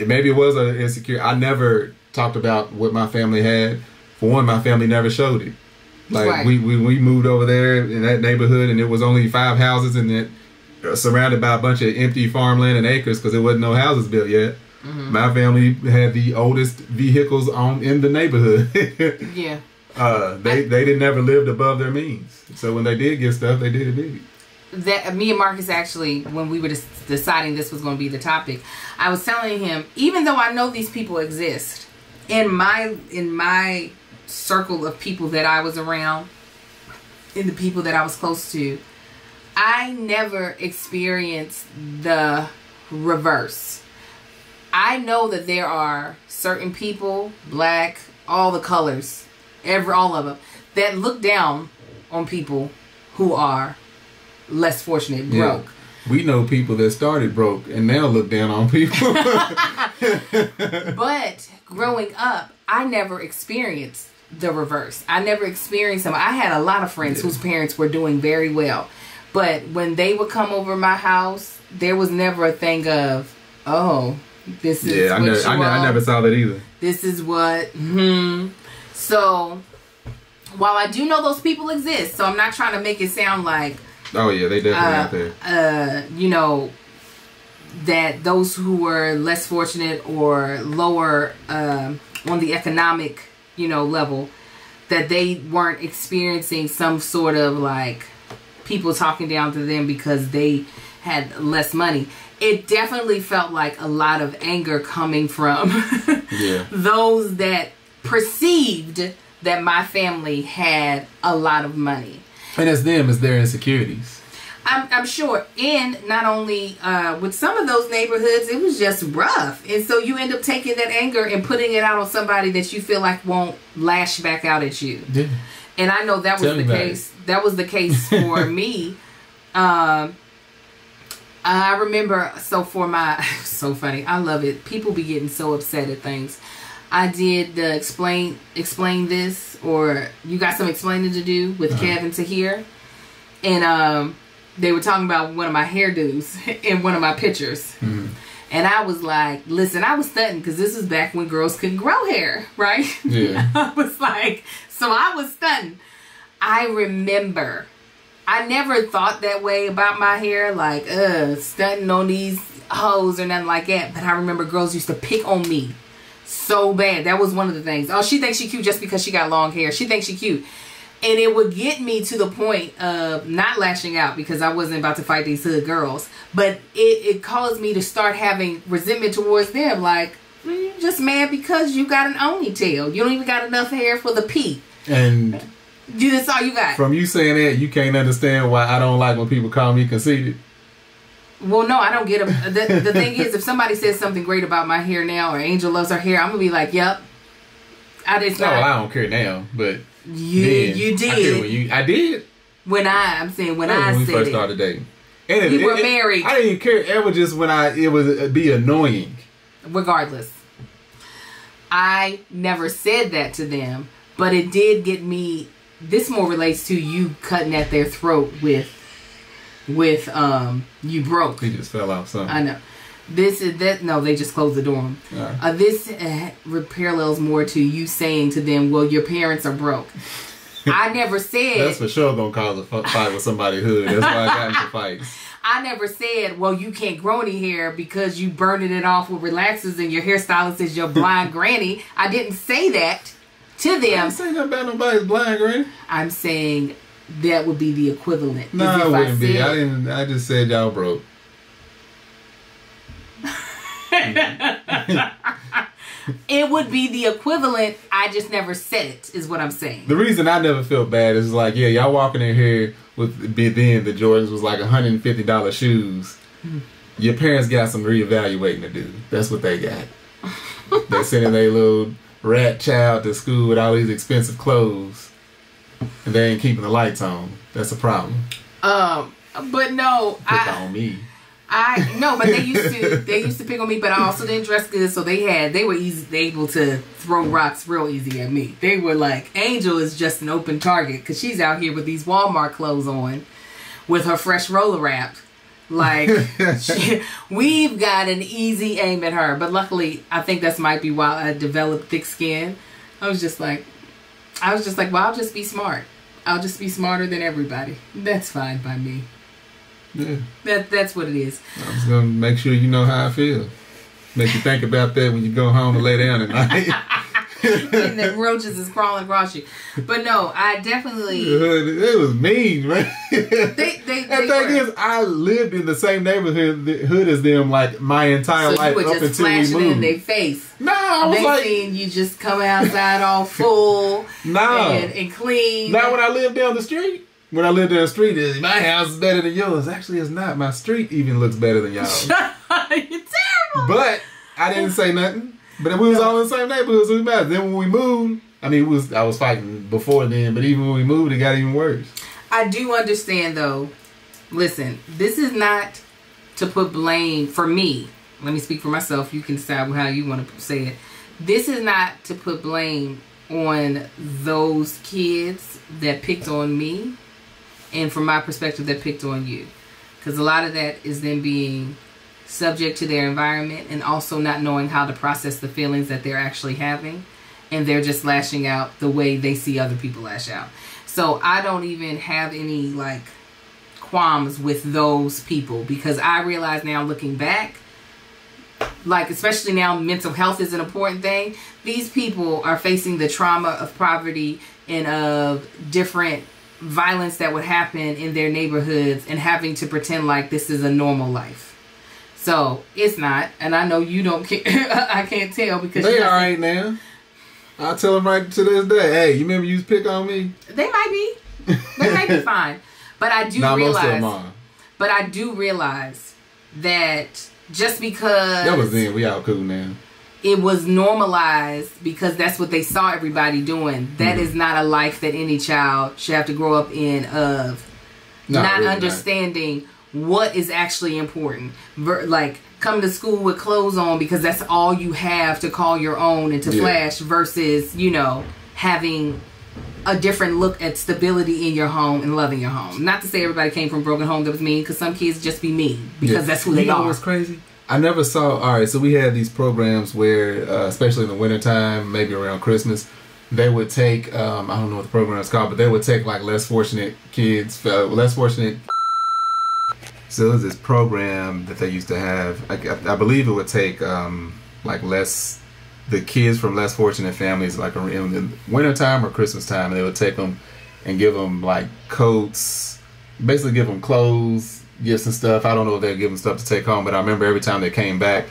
maybe it was an insecure. I never talked about what my family had. For one, my family never showed it. Like right. we moved over there in that neighborhood, and it was only 5 houses, and it surrounded by a bunch of empty farmland and acres because there wasn't no houses built yet. Mm-hmm. My family had the oldest vehicles in the neighborhood. Yeah. They didn't never lived above their means. So when they did get stuff, they did it big. That me and Marcus actually, when we were deciding this was going to be the topic, I was telling him, even though I know these people exist in my circle of people that I was around, in the people that I was close to, I never experienced the reverse. I know that there are certain people, black, all the colors, all of them, that look down on people who are less fortunate, broke. Yeah. We know people that started broke and now look down on people. But growing up, I never experienced the reverse. I never experienced them. I had a lot of friends whose parents were doing very well. But when they would come over my house, there was never a thing of, this is I never saw that either. This is what, So, while I do know those people exist, so I'm not trying to make it sound like, oh yeah, they definitely out there. That those who were less fortunate or lower on the economic, level, that they weren't experiencing some sort of like people talking down to them because they had less money. It definitely felt like a lot of anger coming from those that perceived that my family had a lot of money. And it's their insecurities. I'm sure. And not only with some of those neighborhoods, it was just rough. And so you end up taking that anger and putting it out on somebody that you feel like won't lash back out at you. Yeah. And I know that was the case. That was the case for me. I remember, so funny. I love it. People be getting so upset at things. I did the explain this, or you got some explaining to do with Kev and Tahir. And they were talking about one of my hairdos in one of my pictures. Mm-hmm. And I was like, listen, I was stunting because this was back when girls couldn't grow hair, right? Yeah. I was like, so I was stunting. I remember, I never thought that way about my hair, like, stunting on these hoes or nothing like that. But I remember girls used to pick on me so bad. That was one of the things. Oh, she thinks she cute just because she got long hair. She thinks she cute. And it would get me to the point of not lashing out because I wasn't about to fight these hood girls. But it caused me to start having resentment towards them. Like, you're just mad because you got an ponytail. You don't even got enough hair for the peak. And that's all you got. From you saying that, you can't understand why I don't like when people call me conceited. Well, no, I don't get them. The thing is, if somebody says something great about my hair now, or Angel loves her hair, I'm going to be like, yep. I don't care now, but... You did. I did. When I said we first started dating. And we were married. I didn't even care. It was just when it would be annoying. Regardless. I never said that to them, but it did get me. This more relates to you cutting at their throat with you broke. He just fell out something. I know. This is that. No, they just closed the door. Right. This parallels more to you saying to them, "Well, your parents are broke." I never said. That's for sure gonna cause a fight with somebody hood. That's why I got into fights. I never said, "Well, you can't grow any hair because you burning it off with relaxers and your hairstylist is your blind granny." I didn't say that to them. I didn't say nothing about nobody's blind granny. I'm saying that would be the equivalent. No, it wouldn't be. I didn't. I just said y'all broke. It would be the equivalent. I just never said it, is what I'm saying. The reason I never felt bad is like, yeah, y'all walking in here with then the Jordans was like $150 shoes. Your parents got some reevaluating to do. That's what they got. They're sending their little rat child to school with all these expensive clothes, and they ain't keeping the lights on. That's a problem. But no, pick on me. But they used to pick on me, but I also didn't dress good, so they were able to throw rocks real easy at me. They were like, Angel is just an open target because she's out here with these Walmart clothes on, with her fresh roller wrap. Like, we've got an easy aim at her. But luckily, I think that might be why I developed thick skin. I was just like, well, I'll just be smart. I'll just be smarter than everybody. That's fine by me. Yeah. That's what it is. I'm just gonna make sure you know how I feel. Make you think about that when you go home and lay down at night. And the roaches is crawling across you. But no, I definitely. It was mean, man. The thing is, I lived in the same neighborhood as them like my entire life up until we moved. So you were just flashing in their face. No, I was like, seen you just come outside all full. And clean. Not when I lived down the street. When I lived down the street, my house is better than yours. Actually, it's not. My street even looks better than y'all's. You're terrible. But I didn't say nothing. But we was all in the same neighborhood, so it mattered. Then when we moved, I was fighting before then, but even when we moved, it got even worse. I do understand, though. Listen, this is not to put blame for me. Let me speak for myself. You can decide how you want to say it. This is not to put blame on those kids that picked on me. And from my perspective, that picked on you. Because a lot of that is them being subject to their environment and also not knowing how to process the feelings that they're actually having. And they're just lashing out the way they see other people lash out. So I don't even have any, qualms with those people. Because I realize now, looking back, especially now mental health is an important thing. These people are facing the trauma of poverty and of different violence that would happen in their neighborhoods and having to pretend like this is a normal life. So it's not, and I know you don't care. I can't tell because they all right now. I'll tell them right to this day. Hey, you remember you pick on me? They might be. They might be fine. But I do realize. Most of them are. But I do realize that just because that was then, we all cool now. It was normalized because that's what they saw everybody doing. That is not a life that any child should have to grow up in, of not really understanding what is actually important. Like, come to school with clothes on because that's all you have to call your own and to flash, versus, you know, having a different look at stability in your home and loving your home. Not to say everybody came from broken homes that was mean, because some kids just be mean because that's who they are. You know what's crazy? I never saw, alright, so we had these programs where, especially in the wintertime, maybe around Christmas, they would take, I don't know what the program is called, but they would take like less fortunate kids, less fortunate. So there was this program that they used to have, I believe it would take like the kids from less fortunate families, like in the wintertime or Christmas time, and they would take them and give them like coats, basically give them clothes, gifts and stuff. I don't know if they'd give them stuff to take home, but I remember every time they came back,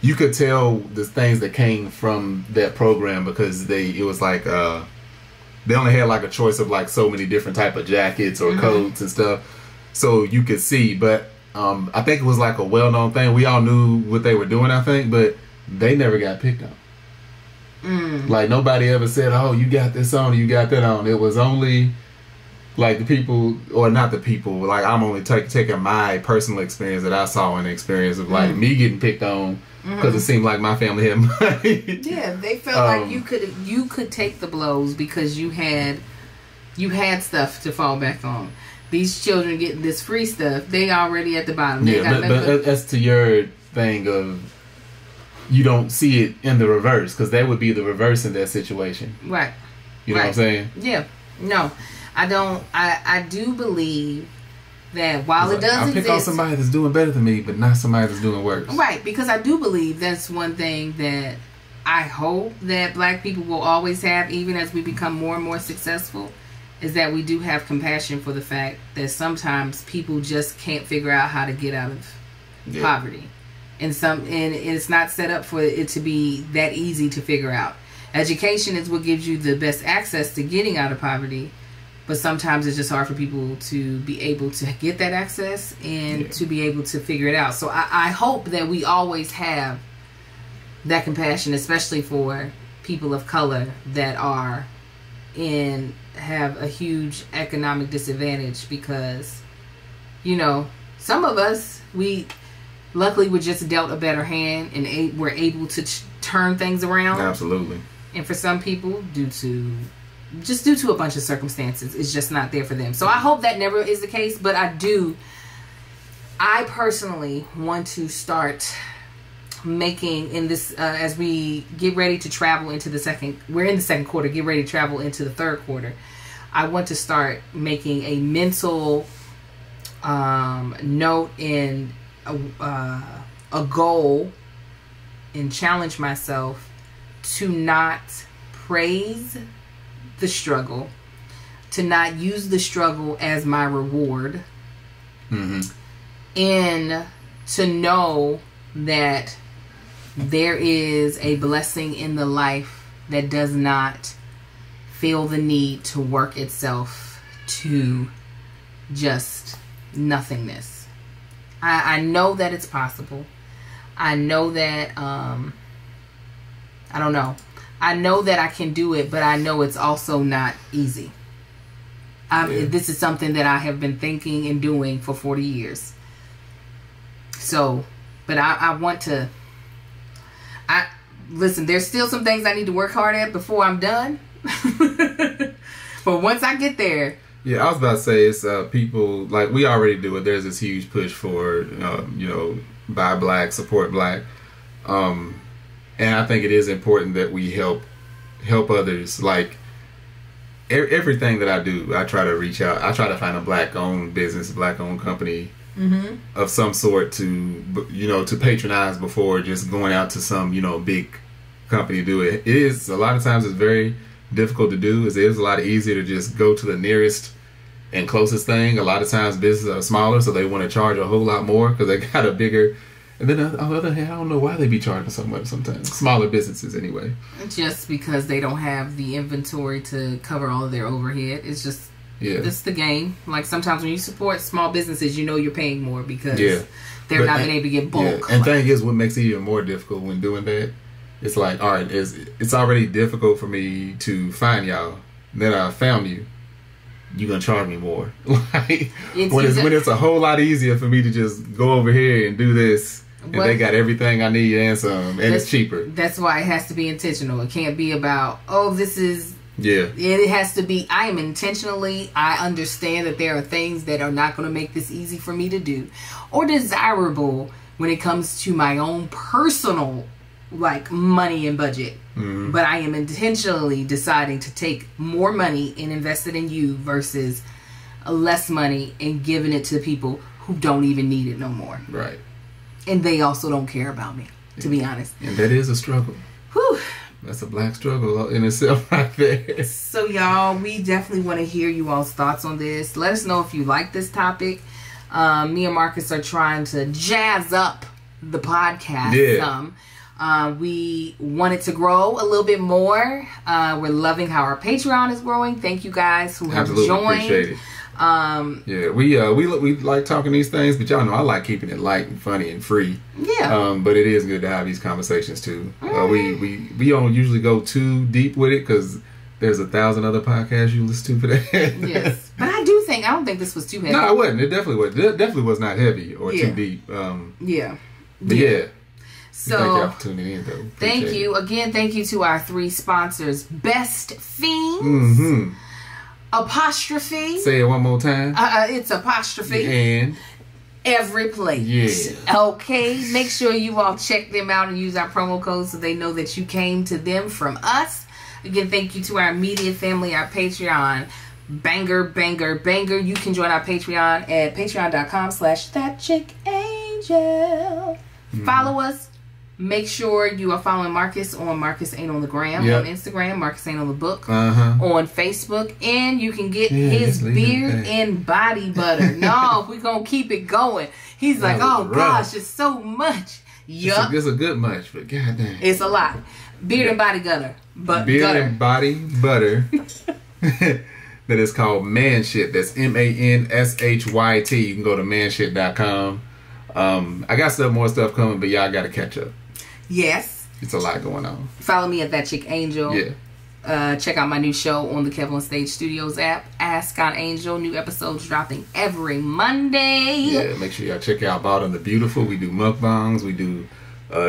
you could tell the things that came from that program, because it was like they only had like a choice of like so many different type of jackets or coats and stuff, so you could see. But I think it was like a well-known thing. We all knew what they were doing, I think, but they never got picked on. Like, nobody ever said, oh, you got this on, you got that on. It was only like the people, or not the people, like I'm only taking my personal experience that I saw, and the experience of like me getting picked on because it seemed like my family had money. Yeah, they felt like you could take the blows because you had stuff to fall back on. These children getting this free stuff, they already at the bottom. Yeah, but as to your thing of, you don't see it in the reverse, because that would be the reverse in that situation. Right. You know what I'm saying? Yeah. No, I don't. I do believe that while it does exist, I pick on somebody that's doing better than me, but not somebody that's doing worse. Right, because I do believe that's one thing that I hope that black people will always have, even as we become more and more successful, is that we do have compassion for the fact that sometimes people just can't figure out how to get out of poverty. And it's not set up for it to be that easy to figure out. Education is what gives you the best access to getting out of poverty, but sometimes it's just hard for people to be able to get that access and to be able to figure it out. So I hope that we always have that compassion, especially for people of color that have a huge economic disadvantage, because, you know, some of us, luckily we're just dealt a better hand and we're able to turn things around. Absolutely. And for some people, due to a bunch of circumstances, it's just not there for them. So I hope that never is the case, but I personally want to start making, in this as we get ready to travel into we're in the second quarter, get ready to travel into the third quarter, I want to start making a mental note and a goal, and challenge myself to not praise the struggle, to not use the struggle as my reward, and to know that there is a blessing in the life that does not feel the need to work itself to just nothingness. I know that it's possible. I know that, I don't know. I know that I can do it, but I know it's also not easy. This is something that I have been thinking and doing for 40 years. So, but I want to, listen, there's still some things I need to work hard at before I'm done. But once I get there. Yeah, I was about to say, it's people, like, we already do it. There's this huge push for, you know, buy black, support black. And I think it is important that we help others. Like, everything that I do, I try to reach out. I try to find a black-owned business, black-owned company of some sort to, you know, to patronize before just going out to some, you know, big company to do it. It is, a lot of times, it's very difficult to do. It is a lot easier to just go to the nearest and closest thing. A lot of times businesses are smaller, so they want to charge a whole lot more because they got a bigger. And then on the other hand, I don't know why they be charging so much sometimes. Smaller businesses anyway. Just because they don't have the inventory to cover all of their overhead. It's just Yeah. That's the game. Like sometimes when you support small businesses, you know you're paying more because Yeah. they're not being able to get bulk. Yeah. And thing is, what makes it even more difficult when doing that, it's like, all right, it's already difficult for me to find y'all. Then I found you. You gonna charge me more? Like when it's a whole lot easier for me to just go over here and do this. And they got everything I need and some, and it's cheaper. That's why it has to be intentional. It can't be about, this is... Yeah. It has to be, I understand that there are things that are not going to make this easy for me to do or desirable when it comes to my own personal, like, money and budget. Mm-hmm. But I am intentionally deciding to take more money and invest it in you versus less money and giving it to people who don't even need it no more. Right. And they also don't care about me, to be honest. And that is a struggle. Whew. That's a black struggle in itself right there. So, y'all, we definitely want to hear you all's thoughts on this. Let us know if you like this topic. Me and Marcus are trying to jazz up the podcast some. We want it to grow a little bit more. We're loving how our Patreon is growing. Thank you guys who have joined. Appreciate it. We like talking these things, but y'all know I like keeping it light and funny and free. Yeah. But it is good to have these conversations too. We don't usually go too deep with it because there's 1,000 other podcasts you listen to for that. Yes, but I don't think this was too heavy. No, it wasn't. It definitely was not heavy or too deep. Yeah. But yeah. So thank y'all for tuning in, though. Thank you again. Thank you to our 3 sponsors: Best Fiends. Mm-hmm. Apostrophe. Say it one more time. It's apostrophe. And Every Plate. Yeah. Okay. Make sure you all check them out and use our promo code so they know that you came to them from us. Again, thank you to our immediate family, our Patreon. Banger, banger, banger. You can join our Patreon at patreon.com/thatchickangel. Follow us. Make sure you are following Marcus on Marcus Ain't on the Gram on Instagram, Marcus Ain't on the Book on Facebook, and you can get his beard and body butter. No, we're gonna keep it going. He's like, gosh, it's so much. Yup, it's a good much, but goddamn, it's a lot. Beard and body gutter, and body butter. That is called Manshit. That's MANSHYT. You can go to manshit.com. I got more stuff coming, but y'all got to catch up. Yes. It's a lot going on. Follow me at That Chick Angel. Yeah. Check out my new show on the Kevin on Stage Studios app, Ask on Angel. New episodes dropping every Monday. Yeah, make sure y'all check out Bottom the Beautiful. We do mukbangs. We do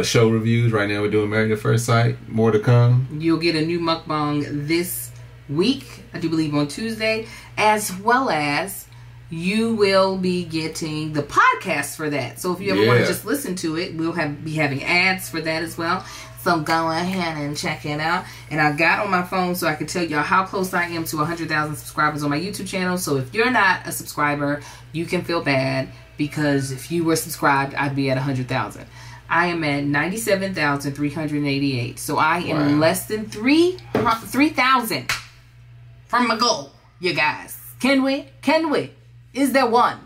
show reviews. Right now we're doing Married at First Sight. More to come. You'll get a new mukbang this week, I do believe on Tuesday, as well as you will be getting the podcast for that. So if you ever want to just listen to it, we'll be having ads for that as well. So go ahead and check it out. And I got on my phone so I can tell y'all how close I am to 100,000 subscribers on my YouTube channel. So if you're not a subscriber, you can feel bad, because if you were subscribed, I'd be at 100,000. I am at 97,388. So I am less than 3,000 from my goal, you guys. Can we? Is there one?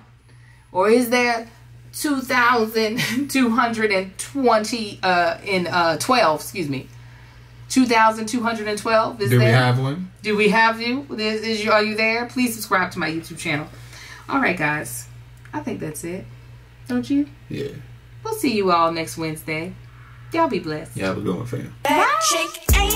Or is there 2,220 12, excuse me. 2,212? Do we have one? Do we have you? Are you there? Please subscribe to my YouTube channel. Alright, guys. I think that's it. Don't you? Yeah. We'll see you all next Wednesday. Y'all be blessed. Y'all have a good one, fam. That chick ain't